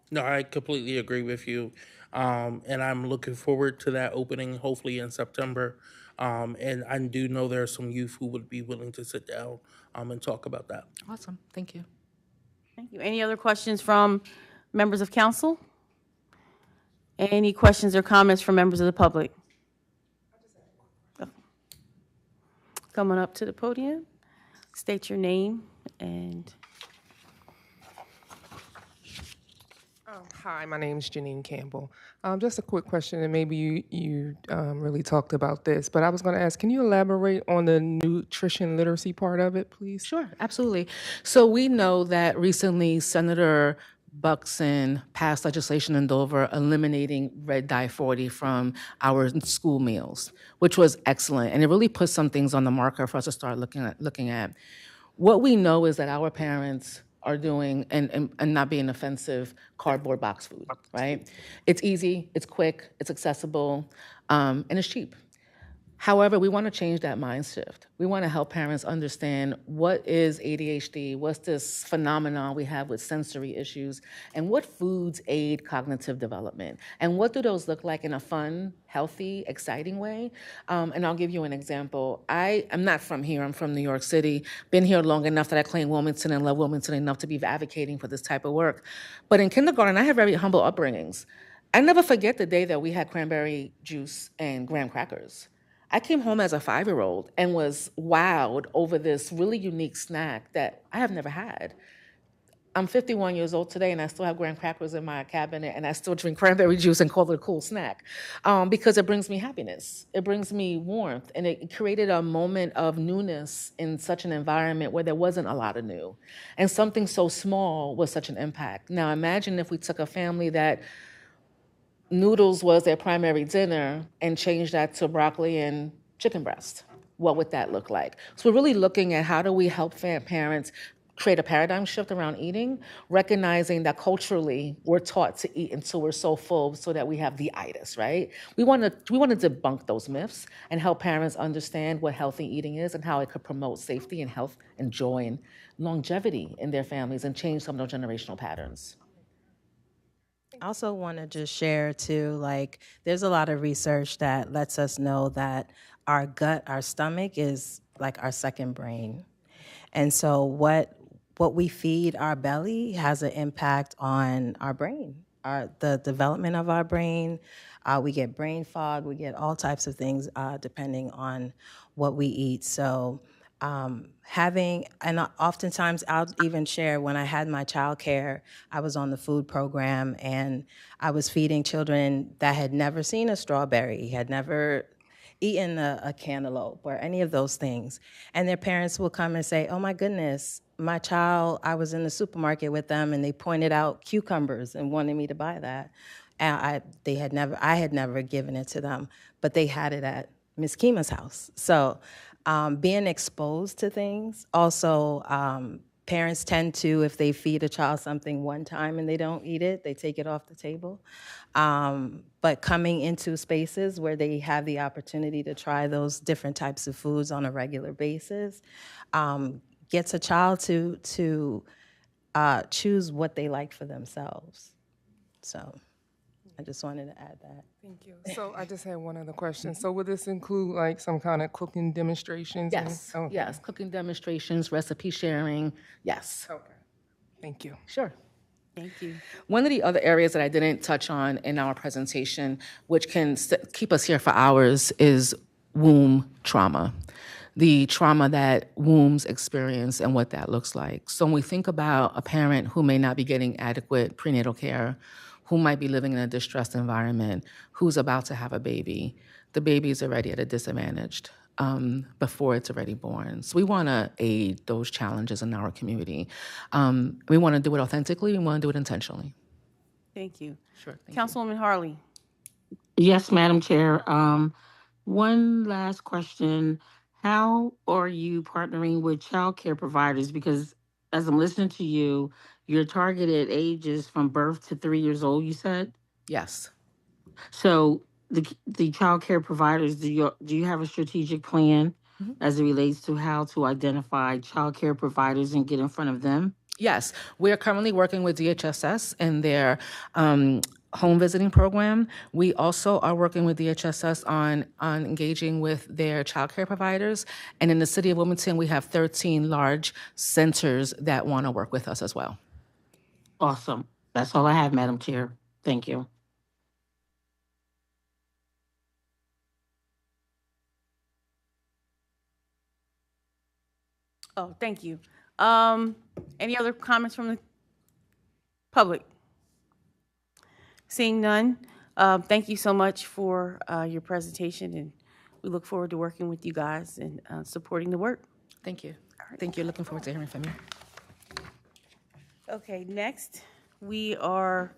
No, I completely agree with you. And I'm looking forward to that opening, hopefully in September. And I do know there are some youth who would be willing to sit down and talk about that.
Awesome. Thank you.
Thank you. Any other questions from members of council? Any questions or comments from members of the public? Coming up to the podium, state your name and...
Hi, my name is Janine Campbell. Just a quick question, and maybe you really talked about this, but I was going to ask, can you elaborate on the nutrition literacy part of it, please?
Sure, absolutely. So we know that recently Senator Buxton passed legislation in Dover eliminating red dye 40 from our school meals, which was excellent, and it really put some things on the marker for us to start looking at. What we know is that our parents are doing, and not being offensive, cardboard box food, right? It's easy, it's quick, it's accessible, and it's cheap. However, we want to change that mind shift. We want to help parents understand what is ADHD, what's this phenomenon we have with sensory issues, and what foods aid cognitive development, and what do those look like in a fun, healthy, exciting way. And I'll give you an example. I'm not from here, I'm from New York City, been here long enough that I claim Wilmington and love Wilmington enough to be advocating for this type of work. But in kindergarten, I had very humble upbringings. I never forget the day that we had cranberry juice and graham crackers. I came home as a 5-year-old and was wowed over this really unique snack that I have never had. I'm 51 years old today, and I still have graham crackers in my cabinet, and I still drink cranberry juice and call it a cool snack because it brings me happiness. It brings me warmth, and it created a moment of newness in such an environment where there wasn't a lot of new. And something so small was such an impact. Now, imagine if we took a family that noodles was their primary dinner and changed that to broccoli and chicken breast. What would that look like? So we're really looking at how do we help parents create a paradigm shift around eating, recognizing that culturally we're taught to eat until we're so full so that we have the itis, right? We want to debunk those myths and help parents understand what healthy eating is and how it could promote safety and health and joy and longevity in their families and change some of those generational patterns.
I also want to just share too, like, there's a lot of research that lets us know that our gut, our stomach is like our second brain. And so what we feed our belly has an impact on our brain, the development of our brain. We get brain fog, we get all types of things depending on what we eat. So and oftentimes I'll even share when I had my childcare, I was on the food program and I was feeding children that had never seen a strawberry, had never eaten a cantaloupe or any of those things. And their parents will come and say, oh my goodness, my child, I was in the supermarket with them and they pointed out cucumbers and wanted me to buy that. And I had never given it to them, but they had it at Miss Kima's house. So being exposed to things, also parents tend to, if they feed a child something one time and they don't eat it, they take it off the table. But coming into spaces where they have the opportunity to try those different types of foods on a regular basis gets a child to choose what they like for themselves. So I just wanted to add that.
Thank you. So I just had one other question. So would this include like some kind of cooking demonstrations?
Yes,
Okay.
yes, cooking demonstrations, recipe sharing, yes.
Okay. Thank you.
Sure.
Thank you.
One of the other areas that I didn't touch on in our presentation, which can keep us here for hours, is womb trauma. The trauma that wombs experience and what that looks like. So when we think about a parent who may not be getting adequate prenatal care, who might be living in a distressed environment, who's about to have a baby, the baby is already at a disadvantage before it's already born. So we want to aid those challenges in our community. We want to do it authentically. We want to do it intentionally.
Thank you.
Sure.
Councilwoman Harley.
Yes, Madam Chair. One last question. How are you partnering with child care providers? Because as I'm listening to you, your targeted ages from birth to 3 years old, you said?
Yes.
So the child care providers, do you have a strategic plan as it relates to how to identify child care providers and get in front of them?
Yes, we are currently working with DHSS and their home visiting program. We also are working with DHSS on engaging with their child care providers. And in the city of Wilmington, we have 13 large centers that want to work with us as well.
Awesome. That's all I have, Madam Chair. Thank you.
Oh, thank you. Any other comments from the public? Seeing none, thank you so much for your presentation, and we look forward to working with you guys and supporting the work.
Thank you. Thank you. Looking forward to hearing from you.
Okay, next we are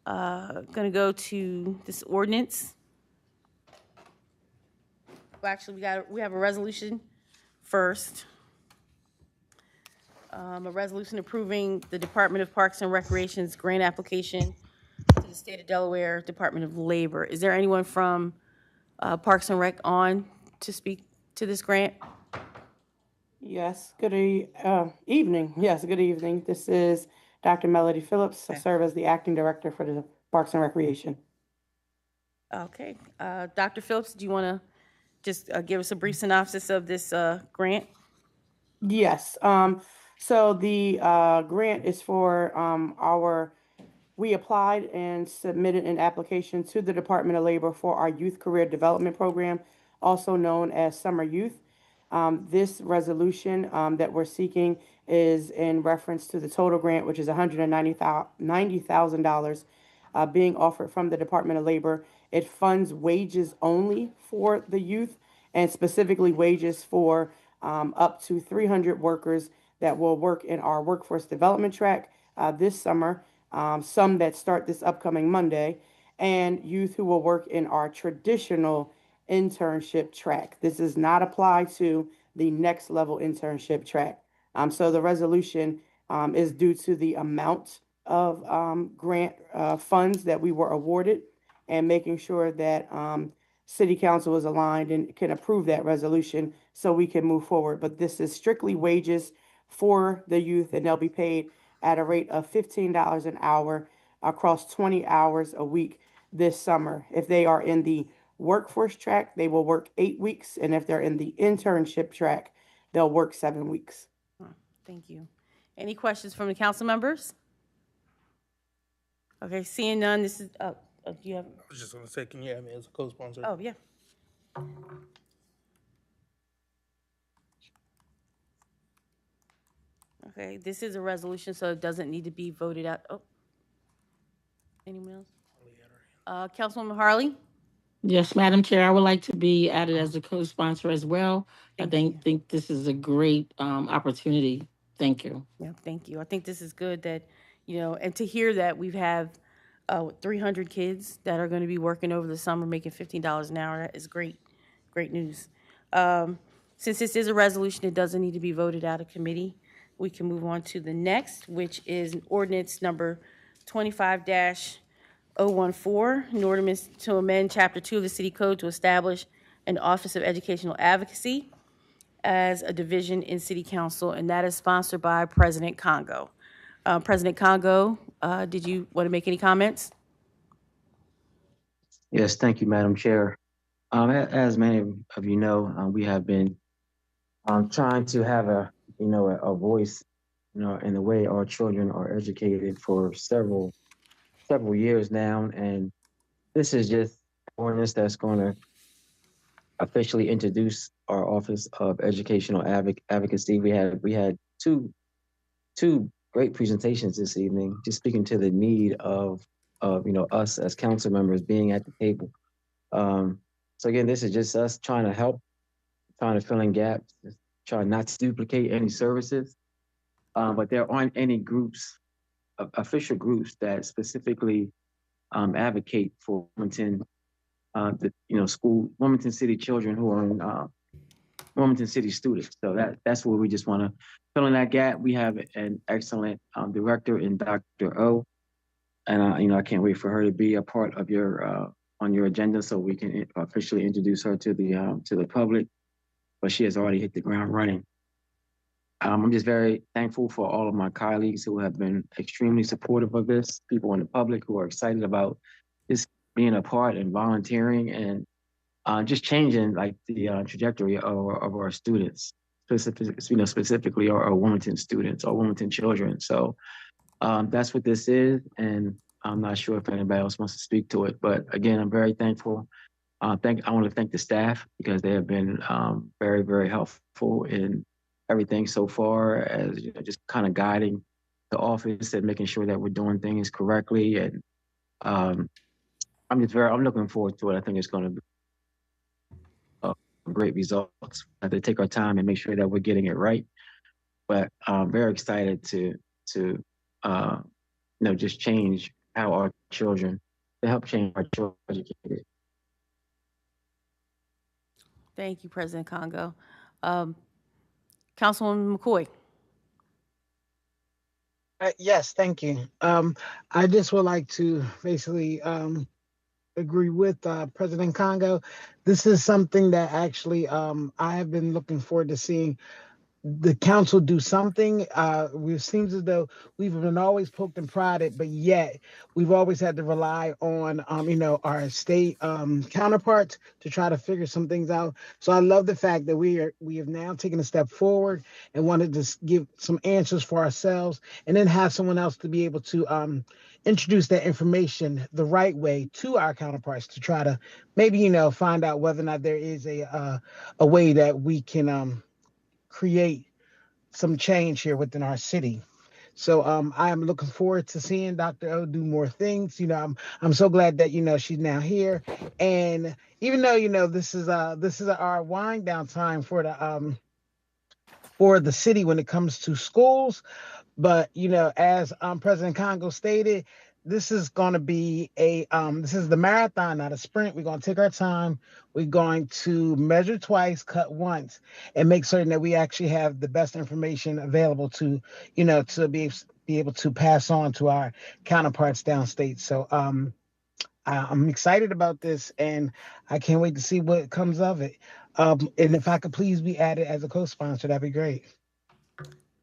going to go to this ordinance. Well, actually, we have a resolution first. A resolution approving the Department of Parks and Recreation's grant application to the State of Delaware Department of Labor. Is there anyone from Parks and Rec on to speak to this grant?
Yes, good evening. Yes, good evening. This is Dr. Melody Phillips. I serve as the acting director for the Parks and Recreation.
Okay. Dr. Phillips, do you want to just give us a brief synopsis of this grant?
Yes. So the grant is for we applied and submitted an application to the Department of Labor for our Youth Career Development Program, also known as Summer Youth. This resolution that we're seeking is in reference to the total grant, which is $190,000 being offered from the Department of Labor. It funds wages only for the youth, and specifically wages for up to 300 workers that will work in our workforce development track this summer, some that start this upcoming Monday, and youth who will work in our traditional internship track. This does not apply to the next level internship track. So the resolution is due to the amount of grant funds that we were awarded, and making sure that City Council is aligned and can approve that resolution so we can move forward. But this is strictly wages for the youth, and they'll be paid at a rate of $15 an hour across 20 hours a week this summer. If they are in the workforce track, they will work 8 weeks, and if they're in the internship track, they'll work 7 weeks.
Thank you. Any questions from the council members? Okay, seeing none, this is, do you have?
I was just going to say, can you have me as a co-sponsor?
Oh, yeah. Okay, this is a resolution, so it doesn't need to be voted out. Oh. Anyone else? Councilwoman Harley?
Yes, Madam Chair, I would like to be added as a co-sponsor as well. I think this is a great opportunity. Thank you.
Yeah, thank you. I think this is good that, and to hear that we've had 300 kids that are going to be working over the summer making $15 an hour, that is great. Great news. Since this is a resolution, it doesn't need to be voted out of committee. We can move on to the next, which is an ordinance number 25-014, an ordinance to amend Chapter 2 of the City Code to establish an Office of Educational Advocacy as a division in City Council, and that is sponsored by President Congo. President Congo, did you want to make any comments?
Yes, thank you, Madam Chair. As many of you know, we have been trying to have a voice, in the way our children are educated for several years now, and this is just ordinance that's going to officially introduce our Office of Educational Advocacy. We had two great presentations this evening, just speaking to the need of us as council members being at the table. So again, this is just us trying to help, trying to fill in gaps, trying not to duplicate any services. But there aren't any groups, official groups, that specifically advocate for Wilmington, Wilmington City children who are in Wilmington City students. So that's where we just want to fill in that gap. We have an excellent director in Dr. O, and I can't wait for her to be a part of your on your agenda so we can officially introduce her to the public. But she has already hit the ground running. I'm just very thankful for all of my colleagues who have been extremely supportive of this, people in the public who are excited about this being a part and volunteering and just changing like the trajectory of our students, specifically our Wilmington students, our Wilmington children. So that's what this is, and I'm not sure if anybody else wants to speak to it, but again, I'm very thankful. I want to thank the staff because they have been very, very helpful in everything so far, as just kind of guiding the office and making sure that we're doing things correctly. And I'm looking forward to it. I think it's going to be great results. I have to take our time and make sure that we're getting it right. But I'm very excited to just change how our children, to help change our children educated.
Thank you, President Congo. Councilwoman McCoy.
Yes, thank you. I just would like to basically agree with President Congo. This is something that actually I have been looking forward to seeing the council do something. It seems as though we've been always poked and prodded, but yet we've always had to rely on, our state counterparts to try to figure some things out. So I love the fact that we have now taken a step forward and wanted to give some answers for ourselves, and then have someone else to be able to introduce that information the right way to our counterparts to try to maybe find out whether or not there is a way that we can create some change here within our city. So I am looking forward to seeing Dr. O do more things. I'm so glad that she's now here. And even though this is our wind down time for the city when it comes to schools, but as President Congo stated, this is going to be this is the marathon, not a sprint. We're going to take our time. We're going to measure twice, cut once, and make certain that we actually have the best information available to to be able to pass on to our counterparts downstate. So I'm excited about this, and I can't wait to see what comes of it. And if I could please be added as a co-sponsor, that'd be great.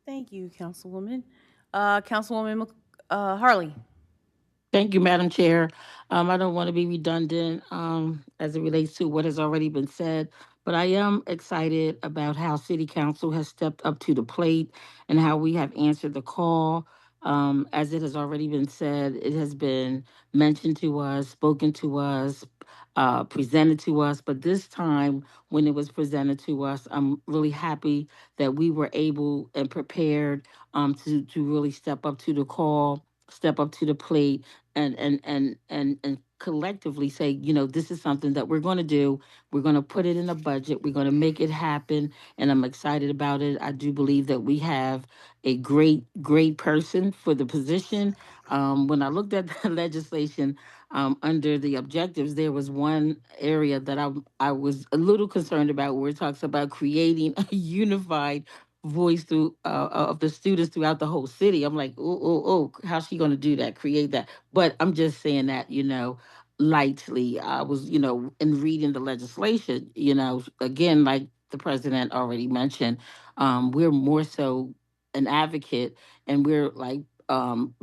Thank you, Councilwoman. Councilwoman Harley.
Thank you, Madam Chair. I don't want to be redundant as it relates to what has already been said, but I am excited about how City Council has stepped up to the plate and how we have answered the call. As it has already been said, it has been mentioned to us, spoken to us, presented to us, but this time when it was presented to us, I'm really happy that we were able and prepared to really step up to the call, step up to the plate, and collectively say, this is something that we're going to do. We're going to put it in a budget. We're going to make it happen, and I'm excited about it. I do believe that we have a great person for the position. When I looked at the legislation under the objectives, there was one area that I was a little concerned about, where it talks about creating a unified voice through of the students throughout the whole city. I'm like, how's she going to do that? Create that? But I'm just saying that, lightly. I was, in reading the legislation, again, like the president already mentioned, we're more so an advocate, and we're like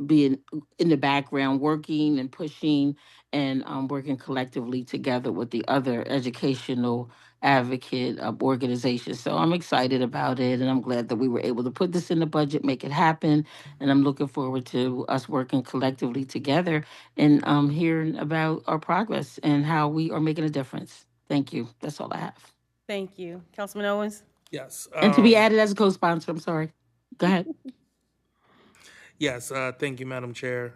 being in the background, working and pushing and working collectively together with the other educational advocate organizations. So I'm excited about it, and I'm glad that we were able to put this in the budget, make it happen, and I'm looking forward to us working collectively together and hearing about our progress and how we are making a difference. Thank you. That's all I have.
Thank you. Councilman Owens?
Yes.
And to be added as a co-sponsor, I'm sorry. Go ahead.
Yes, thank you, Madam Chair.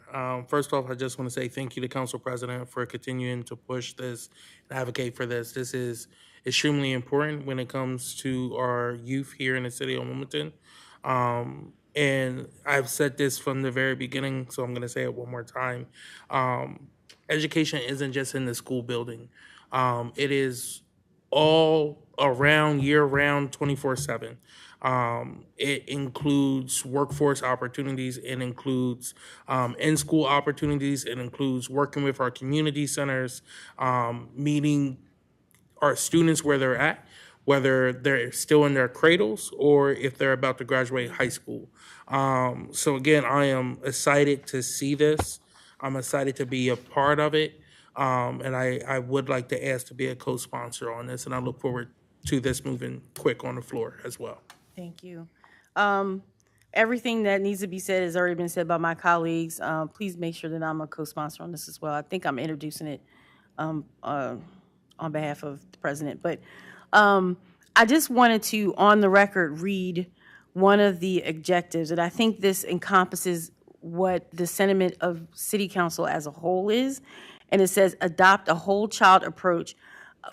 First off, I just want to say thank you to Council President for continuing to push this and advocate for this. This is extremely important when it comes to our youth here in the city of Wilmington. And I've said this from the very beginning, so I'm going to say it one more time. Education isn't just in the school building. It is all around, year-round, 24/7. It includes workforce opportunities. It includes in-school opportunities. It includes working with our community centers, meeting our students where they're at, whether they're still in their cradles or if they're about to graduate high school. So again, I am excited to see this. I'm excited to be a part of it. And I would like to ask to be a co-sponsor on this, and I look forward to this moving quick on the floor as well.
Thank you. Everything that needs to be said has already been said by my colleagues. Please make sure that I'm a co-sponsor on this as well. I think I'm introducing it on behalf of the president. But I just wanted to, on the record, read one of the objectives, and I think this encompasses what the sentiment of City Council as a whole is. And it says, adopt a whole child approach,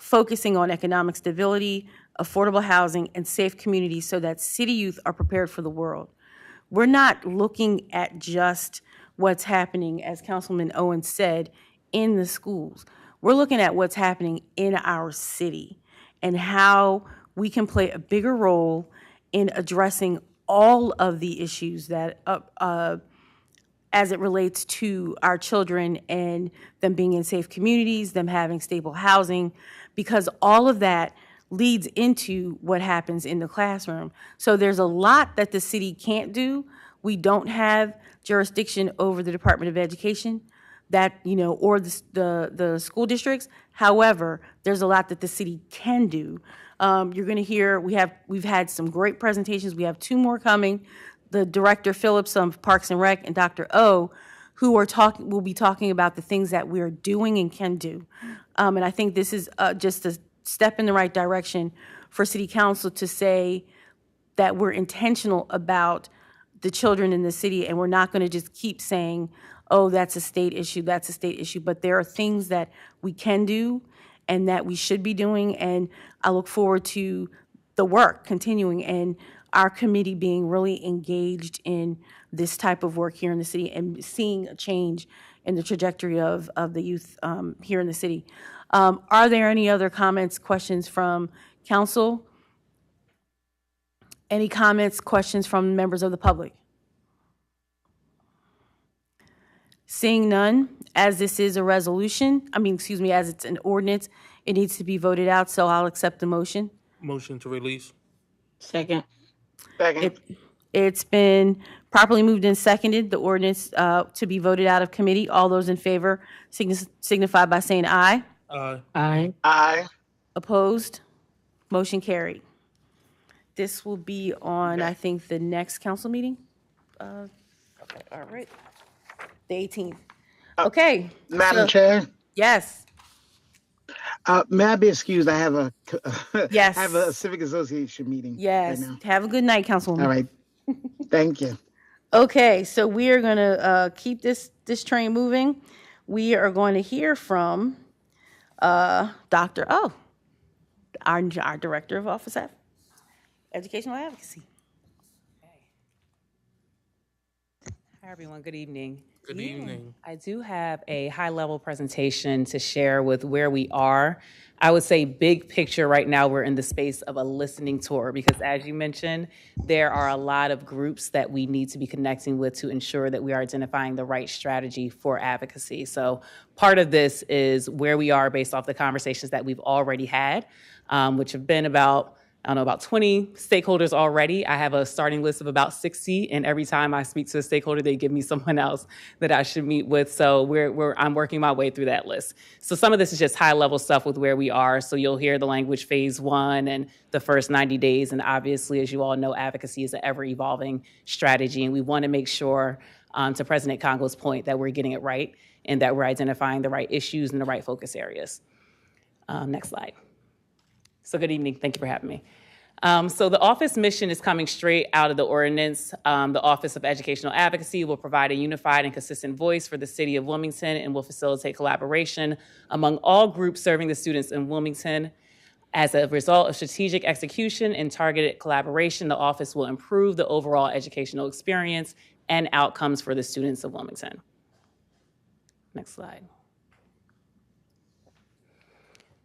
focusing on economic stability, affordable housing, and safe communities so that city youth are prepared for the world. We're not looking at just what's happening, as Councilman Owens said, in the schools. We're looking at what's happening in our city and how we can play a bigger role in addressing all of the issues that as it relates to our children and them being in safe communities, them having stable housing, because all of that leads into what happens in the classroom. So there's a lot that the city can't do. We don't have jurisdiction over the Department of Education, that, or the school districts. However, there's a lot that the city can do. You're going to hear, we've had some great presentations. We have 2 more coming. The Director Phillips of Parks and Rec and Dr. O, who will be talking about the things that we're doing and can do. And I think this is just a step in the right direction for City Council to say that we're intentional about the children in the city, and we're not going to just keep saying, oh, that's a state issue, that's a state issue. But there are things that we can do and that we should be doing, and I look forward to the work continuing and our committee being really engaged in this type of work here in the city and seeing a change in the trajectory of the youth here in the city. Are there any other comments, questions from council? Any comments, questions from members of the public? Seeing none, as this is a resolution, as it's an ordinance, it needs to be voted out, so I'll accept the motion.
Motion to release.
Second.
Second.
It's been properly moved and seconded, the ordinance to be voted out of committee. All those in favor signify by saying aye.
Aye.
Aye.
Aye.
Opposed? Motion carried. This will be on, I think, the next council meeting. Okay, all right. The 18th. Okay.
Madam Chair?
Yes.
May I be excused? I have
Yes.
I have a civic association meeting.
Yes.
Right now.
Have a good night, Councilwoman.
All right. Thank you.
Okay, so we are going to keep this train moving. We are going to hear from Dr. O, our Director of Office of Educational Advocacy.
Hi, everyone. Good evening.
Good evening.
I do have a high-level presentation to share with where we are. I would say big picture right now, we're in the space of a listening tour because, as you mentioned, there are a lot of groups that we need to be connecting with to ensure that we are identifying the right strategy for advocacy. So part of this is where we are based off the conversations that we've already had, which have been about 20 stakeholders already. I have a starting list of about 60, and every time I speak to a stakeholder, they give me someone else that I should meet with. So I'm working my way through that list. So some of this is just high-level stuff with where we are. So you'll hear the language phase 1 and the first 90 days. And obviously, as you all know, advocacy is an ever-evolving strategy, and we want to make sure, to President Congo's point, that we're getting it right and that we're identifying the right issues and the right focus areas. Next slide. So good evening. Thank you for having me. So the office mission is coming straight out of the ordinance. The Office of Educational Advocacy will provide a unified and consistent voice for the city of Wilmington and will facilitate collaboration among all groups serving the students in Wilmington. As a result of strategic execution and targeted collaboration, the office will improve the overall educational experience and outcomes for the students of Wilmington. Next slide.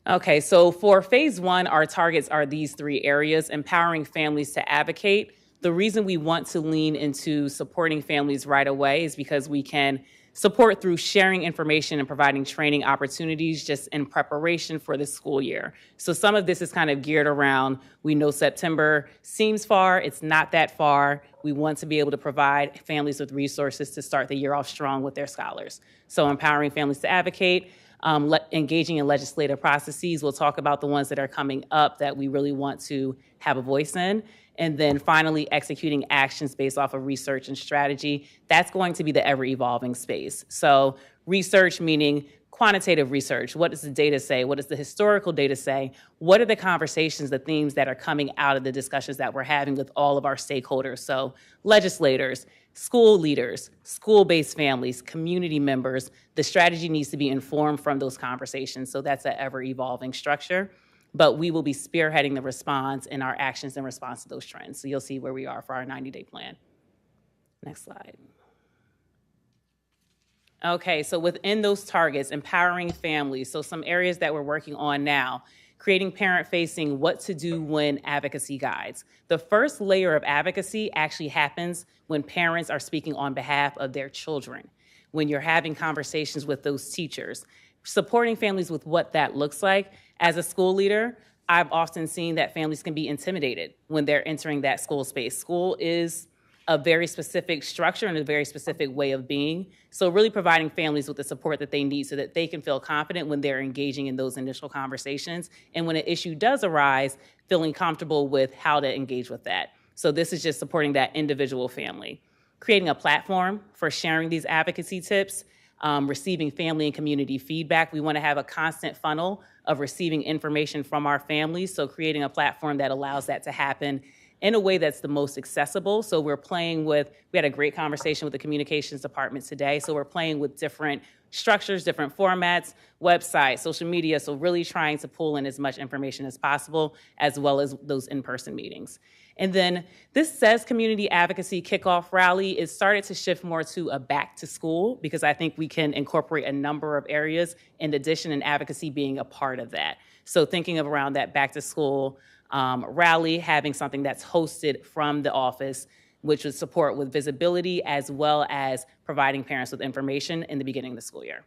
Okay, so for phase 1, our targets are these 3 areas: empowering families to advocate. The reason we want to lean into supporting families right away is because we can support through sharing information and providing training opportunities just in preparation for the school year. So some of this is kind of geared around, we know September seems far, it's not that far. We want to be able to provide families with resources to start the year off strong with their scholars. So empowering families to advocate, engaging in legislative processes. We'll talk about the ones that are coming up that we really want to have a voice in. And then finally, executing actions based off of research and strategy. That's going to be the ever-evolving space. So research meaning quantitative research. What does the data say? What does the historical data say? What are the conversations, the themes that are coming out of the discussions that we're having with all of our stakeholders? So legislators, school leaders, school-based families, community members. The strategy needs to be informed from those conversations. So that's an ever-evolving structure. But we will be spearheading the response and our actions in response to those trends. So you'll see where we are for our 90-day plan. Next slide. Okay, so within those targets, empowering families. So some areas that we're working on now, creating parent-facing what to do when advocacy guides. The first layer of advocacy actually happens when parents are speaking on behalf of their children, when you're having conversations with those teachers, supporting families with what that looks like. As a school leader, I've often seen that families can be intimidated when they're entering that school space. School is a very specific structure and a very specific way of being. So really providing families with the support that they need so that they can feel confident when they're engaging in those initial conversations. And when an issue does arise, feeling comfortable with how to engage with that. So this is just supporting that individual family. Creating a platform for sharing these advocacy tips, receiving family and community feedback. We want to have a constant funnel of receiving information from our families. So creating a platform that allows that to happen in a way that's the most accessible. So we had a great conversation with the communications department today. So we're playing with different structures, different formats, websites, social media. So really trying to pull in as much information as possible, as well as those in-person meetings. And then this says community advocacy kickoff rally. It started to shift more to a back to school because I think we can incorporate a number of areas in addition and advocacy being a part of that. So thinking of around that back to school rally, having something that's hosted from the office, which would support with visibility as well as providing parents with information in the beginning of the school year.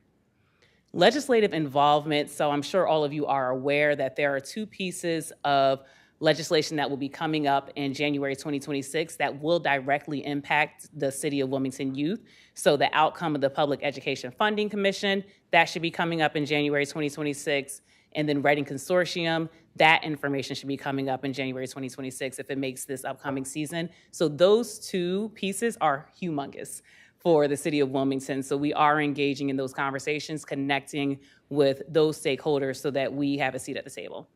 Legislative involvement. So I'm sure all of you are aware that there are 2 pieces of legislation that will be coming up in January 2026 that will directly impact the City of Wilmington youth. So the outcome of the Public Education Funding Commission, that should be coming up in January 2026. And then Reading Consortium, that information should be coming up in January 2026 if it makes this upcoming season. So those 2 pieces are humongous for the City of Wilmington. So we are engaging in those conversations, connecting with those stakeholders so that we have a seat at the table.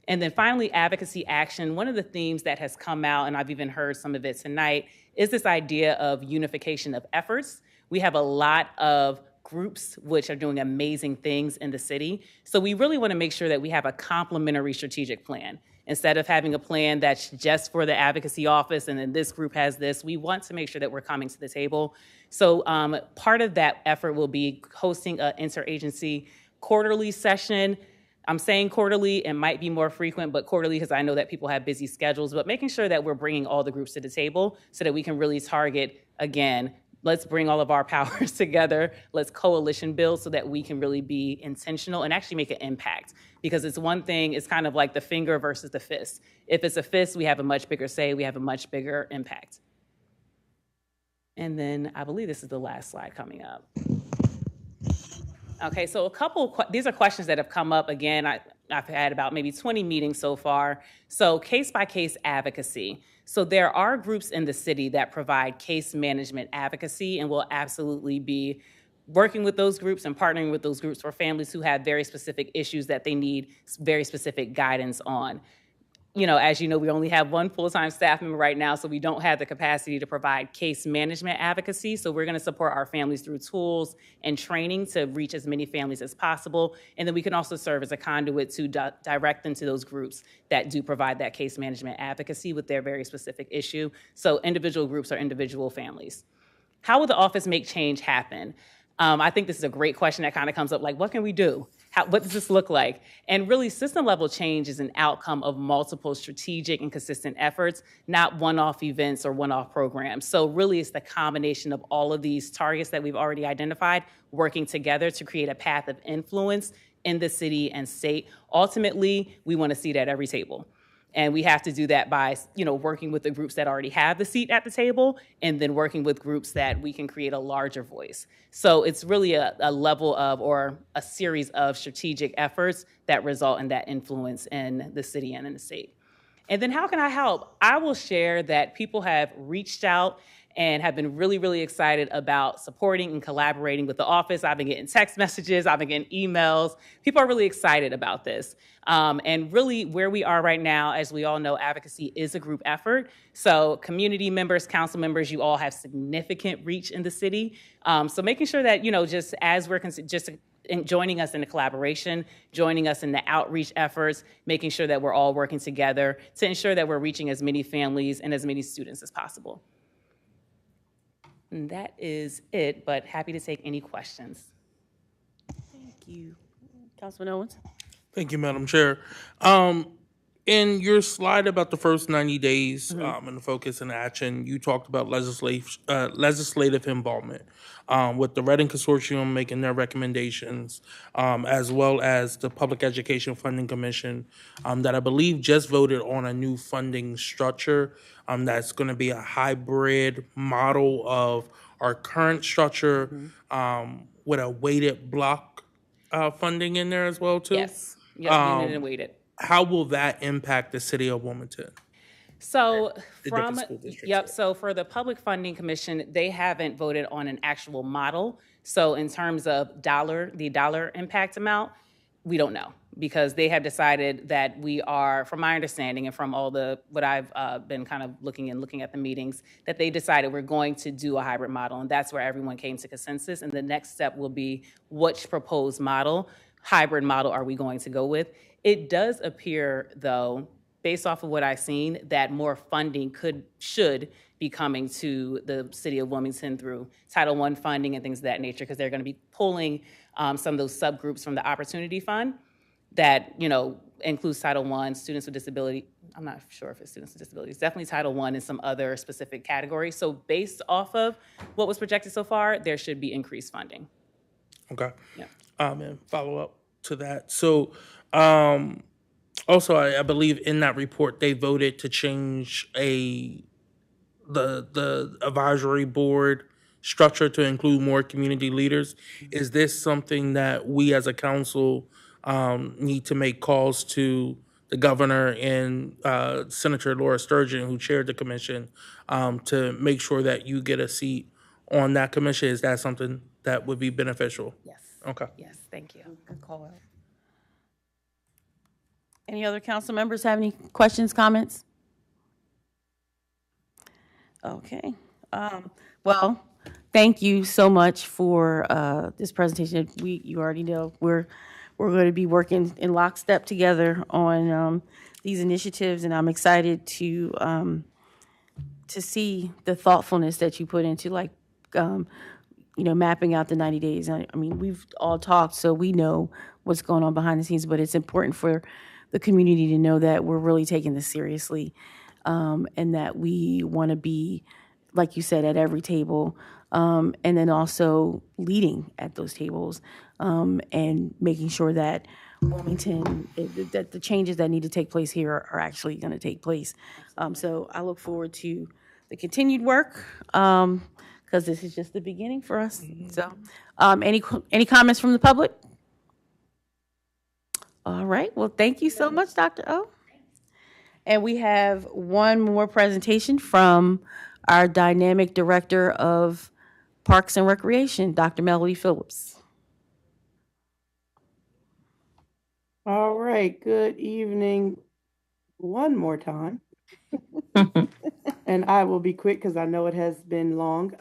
And then finally, advocacy action. One of the themes that has come out, and I've even heard some of it tonight, is this idea of unification of efforts. We have a lot of groups which are doing amazing things in the city. So we really want to make sure that we have a complementary strategic plan. Instead of having a plan that's just for the advocacy office and then this group has this, we want to make sure that we're coming to the table. So part of that effort will be hosting an interagency quarterly session. I'm saying quarterly, it might be more frequent, but quarterly because I know that people have busy schedules, but making sure that we're bringing all the groups to the table so that we can really target, again, let's bring all of our powers together. Let's coalition build so that we can really be intentional and actually make an impact. Because it's one thing, it's kind of like the finger versus the fist. If it's a fist, we have a much bigger say, we have a much bigger impact. And then I believe this is the last slide coming up. Okay, so these are questions that have come up. Again, I've had about maybe 20 meetings so far. So case-by-case advocacy. So there are groups in the city that provide case management advocacy, and we'll absolutely be working with those groups and partnering with those groups for families who have very specific issues that they need very specific guidance on. You know, as you know, we only have 1 full-time staff member right now, so we don't have the capacity to provide case management advocacy. So we're going to support our families through tools and training to reach as many families as possible. And then we can also serve as a conduit to direct them to those groups that do provide that case management advocacy with their very specific issue. So individual groups or individual families. How will the office make change happen? I think this is a great question that kind of comes up, like, what can we do? What does this look like? And really, system-level change is an outcome of multiple strategic and consistent efforts, not one-off events or one-off programs. So really, it's the combination of all of these targets that we've already identified working together to create a path of influence in the city and state. Ultimately, we want to see that at every table. And we have to do that by, working with the groups that already have the seat at the table and then working with groups that we can create a larger voice. So it's really a level of or a series of strategic efforts that result in that influence in the city and in the state. And then how can I help? I will share that people have reached out and have been really, really excited about supporting and collaborating with the office. I've been getting text messages, I've been getting emails. People are really excited about this. And really where we are right now, as we all know, advocacy is a group effort. So community members, council members, you all have significant reach in the city. So making sure that, just as we're joining us in the collaboration, joining us in the outreach efforts, making sure that we're all working together to ensure that we're reaching as many families and as many students as possible. And that is it, but happy to take any questions.
Thank you. Councilman Owens?
Thank you, Madam Chair. In your slide about the first 90 days and the focus and action, you talked about legislative involvement with the Reading Consortium making their recommendations, as well as the Public Education Funding Commission that I believe just voted on a new funding structure that's going to be a hybrid model of our current structure with a weighted block funding in there as well, too.
Yes. Yep, unit and weighted.
How will that impact the city of Wilmington?
So
The
from,
different school districts,
yep, so for the Public Funding Commission, they haven't voted on an actual model. So in terms of the dollar impact amount, we don't know, because they have decided that we are, from my understanding and from all what I've been kind of looking at the meetings, that they decided we're going to do a hybrid model, and that's where everyone came to consensus. And the next step will be which proposed hybrid model are we going to go with. It does appear, though, based off of what I've seen, that more funding should be coming to the city of Wilmington through Title I funding and things of that nature, because they're going to be pulling some of those subgroups from the Opportunity Fund that, includes Title I, students with disability. I'm not sure if it's students with disabilities. Definitely Title I and some other specific categories. So based off of what was projected so far, there should be increased funding.
Okay.
Yeah.
And follow up to that. So also, I believe in that report, they voted to change the advisory board structure to include more community leaders. Is this something that we as a council need to make calls to the governor and Senator Laura Sturgeon, who chaired the commission, to make sure that you get a seat on that commission? Is that something that would be beneficial?
Yes.
Okay.
Yes, thank you.
Good call out. Any other council members have any questions, comments? Okay. Well, thank you so much for this presentation. You already know we're going to be working in lockstep together on these initiatives, and I'm excited to see the thoughtfulness that you put into mapping out the 90 days. I mean, we've all talked, so we know what's going on behind the scenes, but it's important for the community to know that we're really taking this seriously, and that we want to be, like you said, at every table, and then also leading at those tables, and making sure that Wilmington, that the changes that need to take place here are actually going to take place. So I look forward to the continued work, because this is just the beginning for us. So any comments from the public? All right. Well, thank you so much, Dr. O. And we have one more presentation from our dynamic director of Parks and Recreation, Dr. Melody Phillips.
All right, good evening one more time. And I will be quick because I know it has been long.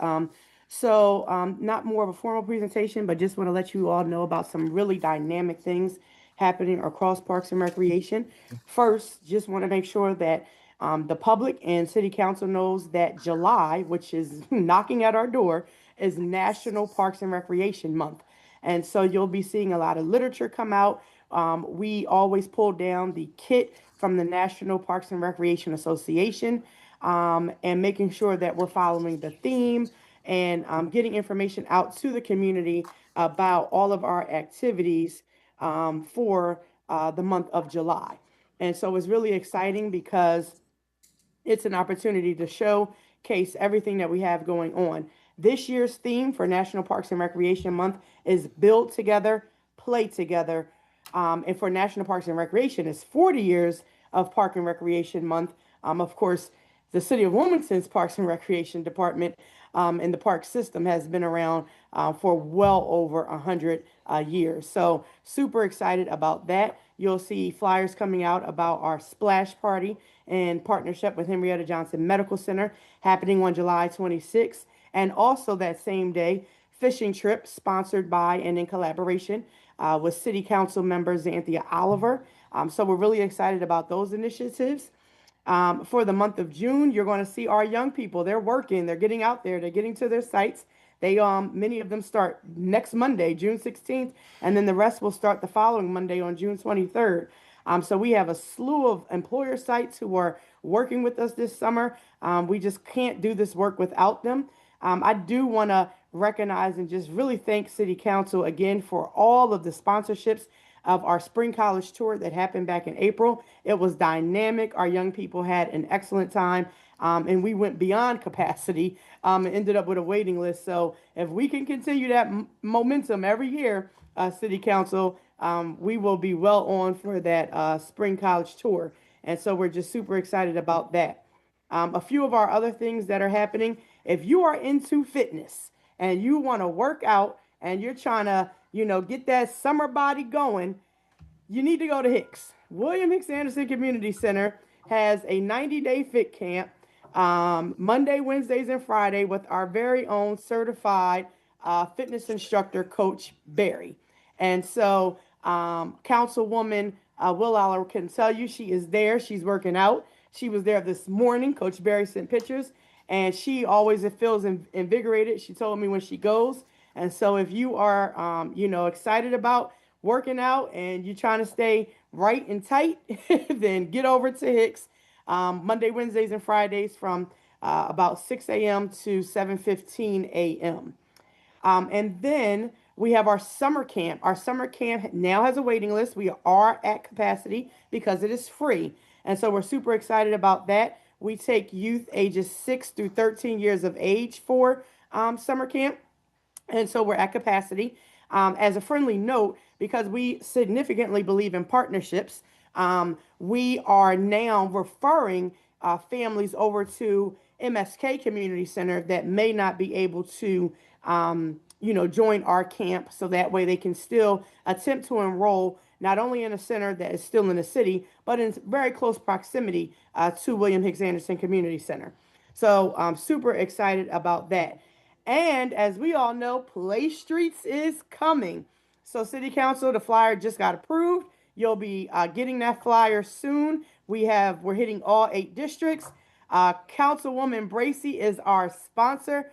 Not more of a formal presentation, but just want to let you all know about some really dynamic things happening across Parks and Recreation. First, just want to make sure that the public and City Council knows that July, which is knocking at our door, is National Parks and Recreation Month. And so you'll be seeing a lot of literature come out. We always pull down the kit from the National Parks and Recreation Association, and making sure that we're following the theme and getting information out to the community about all of our activities for the month of July. And so it's really exciting because it's an opportunity to showcase everything that we have going on. This year's theme for National Parks and Recreation Month is Build Together, Play Together. And for National Parks and Recreation, it's 40 years of Park and Recreation Month. Of course, the City of Wilmington's Parks and Recreation Department and the park system has been around for well over 100 years. So super excited about that. You'll see flyers coming out about our splash party in partnership with Henrietta Johnson Medical Center happening on July 26th. And also that same day, fishing trip sponsored by and in collaboration with City Council member Xanthia Oliver. So we're really excited about those initiatives. For the month of June, you're going to see our young people. They're working. They're getting out there. They're getting to their sites. They many of them start next Monday, June 16th, and then the rest will start the following Monday on June 23rd. So we have a slew of employer sites who are working with us this summer. We just can't do this work without them. I do want to recognize and just really thank City Council again for all of the sponsorships of our spring college tour that happened back in April. It was dynamic. Our young people had an excellent time. And we went beyond capacity and ended up with a waiting list. So if we can continue that momentum every year, City Council, we will be well on for that spring college tour. And so we're just super excited about that. A few of our other things that are happening, if you are into fitness and you want to work out and you're trying to, get that summer body going, you need to go to Hicks. William Hicks Anderson Community Center has a 90-day fit camp Monday, Wednesdays, and Friday with our very own certified fitness instructor, Coach Barry. And so Councilwoman Will Aller can tell you she is there. She's working out. She was there this morning. Coach Barry sent pictures, and she always feels invigorated. She told me when she goes. And so if you are, excited about working out and you're trying to stay right and tight, then get over to Hicks Monday, Wednesdays, and Fridays from about 6 a.m. to 7:15 a.m. And then we have our summer camp. Our summer camp now has a waiting list. We are at capacity because it is free. And so we're super excited about that. We take youth ages 6 through 13 years of age for summer camp. And so we're at capacity. As a friendly note, because we significantly believe in partnerships, we are now referring families over to MSK Community Center that may not be able to, join our camp. So that way they can still attempt to enroll not only in a center that is still in the city, but in very close proximity to William Hicks Anderson Community Center. So I'm super excited about that. And as we all know, Play Streets is coming. So City Council, the flyer just got approved. You'll be getting that flyer soon. We're hitting all 8 districts. Councilwoman Bracy is our sponsor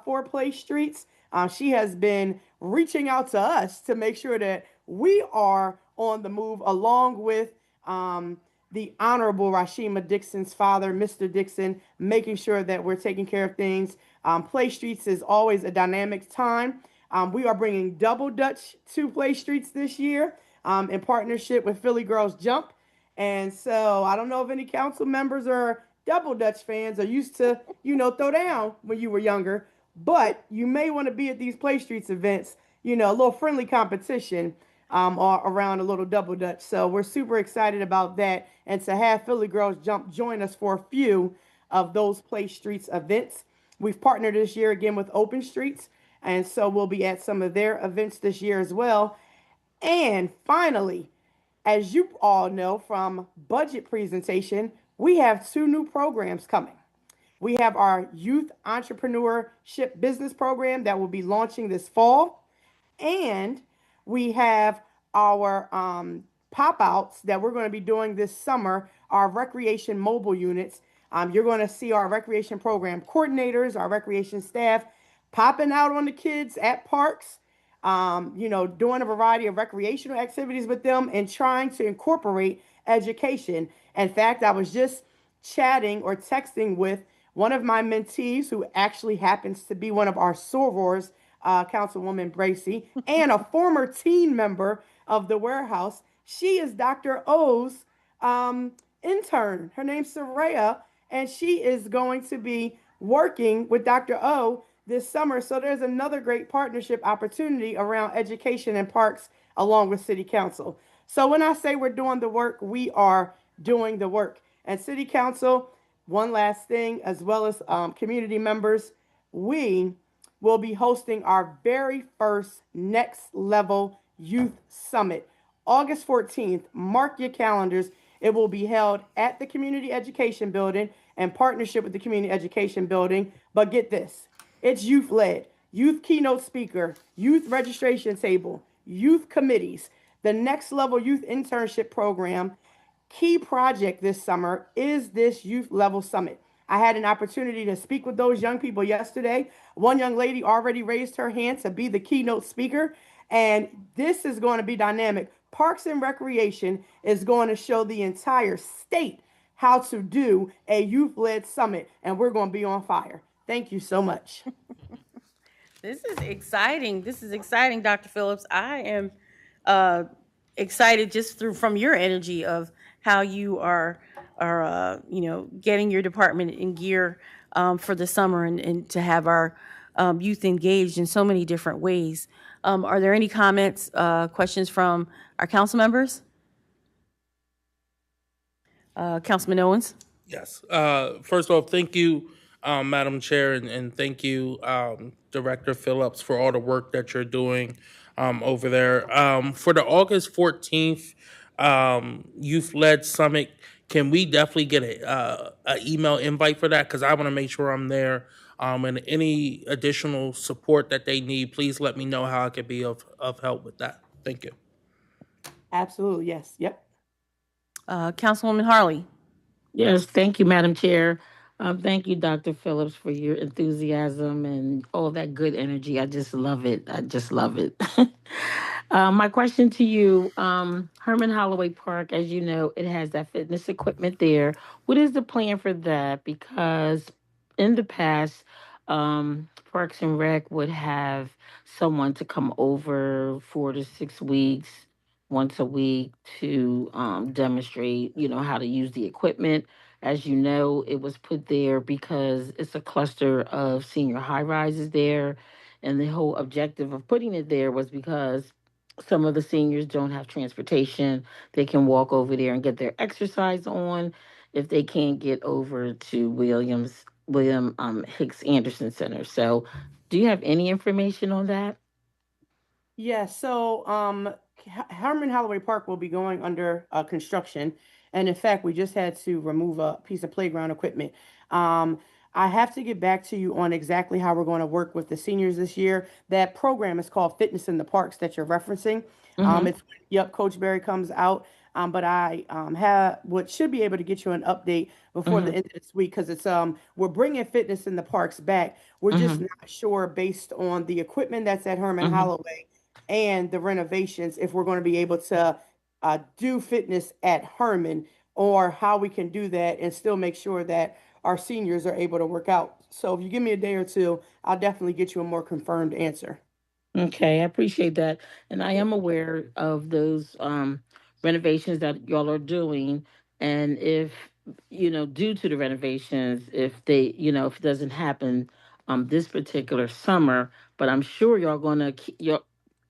for Play Streets. She has been reaching out to us to make sure that we are on the move along with the Honorable Rashima Dixon's father, Mr. Dixon, making sure that we're taking care of things. Play Streets is always a dynamic time. We are bringing Double Dutch to Play Streets this year in partnership with Philly Girls Jump. And so I don't know if any council members are Double Dutch fans or used to, throw down when you were younger, but you may want to be at these Play Streets events, a little friendly competition around a little Double Dutch. So we're super excited about that. And to have Philly Girls Jump join us for a few of those Play Streets events. We've partnered this year again with Open Streets, and so we'll be at some of their events this year as well. And finally, as you all know from budget presentation, we have 2 new programs coming. We have our Youth Entrepreneurship Business Program that will be launching this fall, and we have our pop-outs that we're going to be doing this summer, our recreation mobile units. You're going to see our recreation program coordinators, our recreation staff popping out on the kids at parks, doing a variety of recreational activities with them and trying to incorporate education. In fact, I was just chatting or texting with one of my mentees who actually happens to be one of our sorors, Councilwoman Bracy, and a former team member of the warehouse. She is Dr. O's intern. Her name's Soraya, and she is going to be working with Dr. O this summer. So there's another great partnership opportunity around education and parks along with City Council. So when I say we're doing the work, we are doing the work. And City Council, one last thing, as well as community members, we will be hosting our very first Next Level Youth Summit, August 14th. Mark your calendars. It will be held at the Community Education Building in partnership with the Community Education Building. But get this, it's youth-led, youth keynote speaker, youth registration table, youth committees, the Next Level Youth Internship Program. Key project this summer is this Youth Level Summit. I had an opportunity to speak with those young people yesterday. One young lady already raised her hand to be the keynote speaker, and this is going to be dynamic. Parks and Recreation is going to show the entire state how to do a youth-led summit, and we're going to be on fire. Thank you so much.
This is exciting. This is exciting, Dr. Phillips. I am excited just from your energy of how you are getting your department in gear for the summer and to have our youth engaged in so many different ways. Are there any comments, questions from our council members? Councilman Owens?
Yes. First off, thank you, Madam Chair, and thank you, Director Phillips, for all the work that you're doing over there. For the August 14th Youth-Led Summit, can we definitely get an email invite for that? Because I want to make sure I'm there. And any additional support that they need, please let me know how I could be of help with that. Thank you.
Absolutely, yes. Yep.
Councilwoman Harley?
Yes, thank you, Madam Chair. Thank you, Dr. Phillips, for your enthusiasm and all that good energy. I just love it. I just love it. My question to you, Herman Holloway Park, as you know, it has that fitness equipment there. What is the plan for that? Because in the past, Parks and Rec would have someone to come over 4 to 6 weeks, once a week to demonstrate, how to use the equipment. As you know, it was put there because it's a cluster of senior high rises there. And the whole objective of putting it there was because some of the seniors don't have transportation. They can walk over there and get their exercise on if they can't get over to William Hicks Anderson Center. So do you have any information on that?
Yeah, so Herman Holloway Park will be going under construction. And in fact, we just had to remove a piece of playground equipment. I have to get back to you on exactly how we're going to work with the seniors this year. That program is called Fitness in the Parks that you're referencing. Yep, Coach Barry comes out. But I should be able to get you an update before the end of this week because it's we're bringing fitness in the parks back. We're just not sure based on the equipment that's at Herman Holloway and the renovations if we're going to be able to do fitness at Herman or how we can do that and still make sure that our seniors are able to work out. So if you give me a day or two, I'll definitely get you a more confirmed answer.
Okay, I appreciate that. And I am aware of those renovations that y'all are doing. And if, due to the renovations, if they, if it doesn't happen this particular summer, but I'm sure y'all gonna keep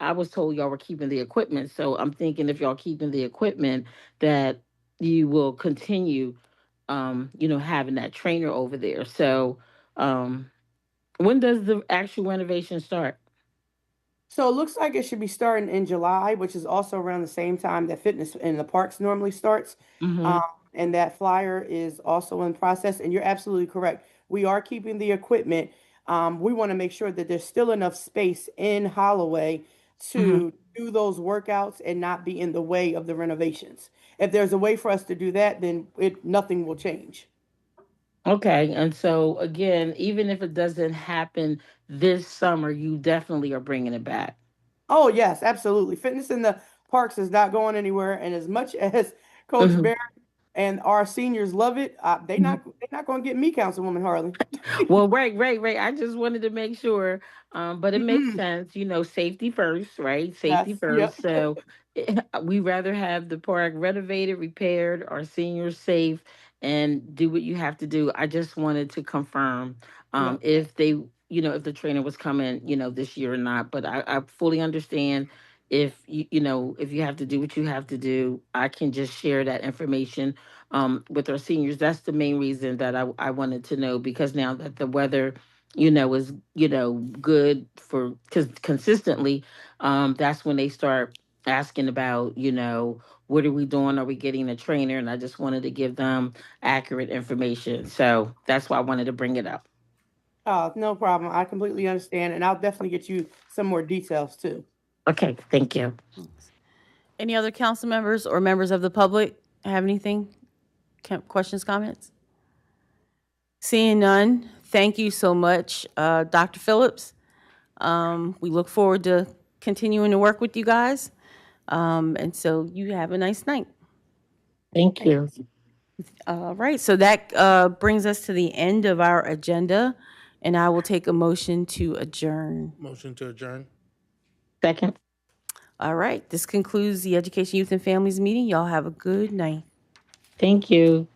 I was told y'all were keeping the equipment. So I'm thinking if y'all keeping the equipment that you will continue having that trainer over there. So when does the actual renovation start?
So it looks like it should be starting in July, which is also around the same time that Fitness in the Parks normally starts. And that flyer is also in process. And you're absolutely correct. We are keeping the equipment. We want to make sure that there's still enough space in Holloway to do those workouts and not be in the way of the renovations. If there's a way for us to do that, then nothing will change.
Okay, and so again, even if it doesn't happen this summer, you definitely are bringing it back.
Oh yes, absolutely. Fitness in the Parks is not going anywhere, and as much as Coach Barry and our seniors love it, they're not going to get me, Councilwoman Harley.
Well, right. I just wanted to make sure, but it makes sense, safety first, right? Safety
Yes,
first.
yep.
So we rather have the park renovated, repaired, our seniors safe, and do what you have to do. I just wanted to confirm if they, if the trainer was coming, this year or not. But I fully understand if if you have to do what you have to do. I can just share that information with our seniors. That's the main reason that I wanted to know, because now that the weather, is, good for consistently, that's when they start asking about, what are we doing? Are we getting a trainer? And I just wanted to give them accurate information. So that's why I wanted to bring it up.
No problem. I completely understand, and I'll definitely get you some more details too.
Okay, thank you.
Any other council members or members of the public have anything? Questions, comments? Seeing none, thank you so much, Dr. Phillips. We look forward to continuing to work with you guys. And so you have a nice night.
Thank you.
All right, so that brings us to the end of our agenda, and I will take a motion to adjourn.
Motion to adjourn.
Second.
All right, this concludes the Education, Youth, and Families meeting. Y'all have a good night.
Thank you.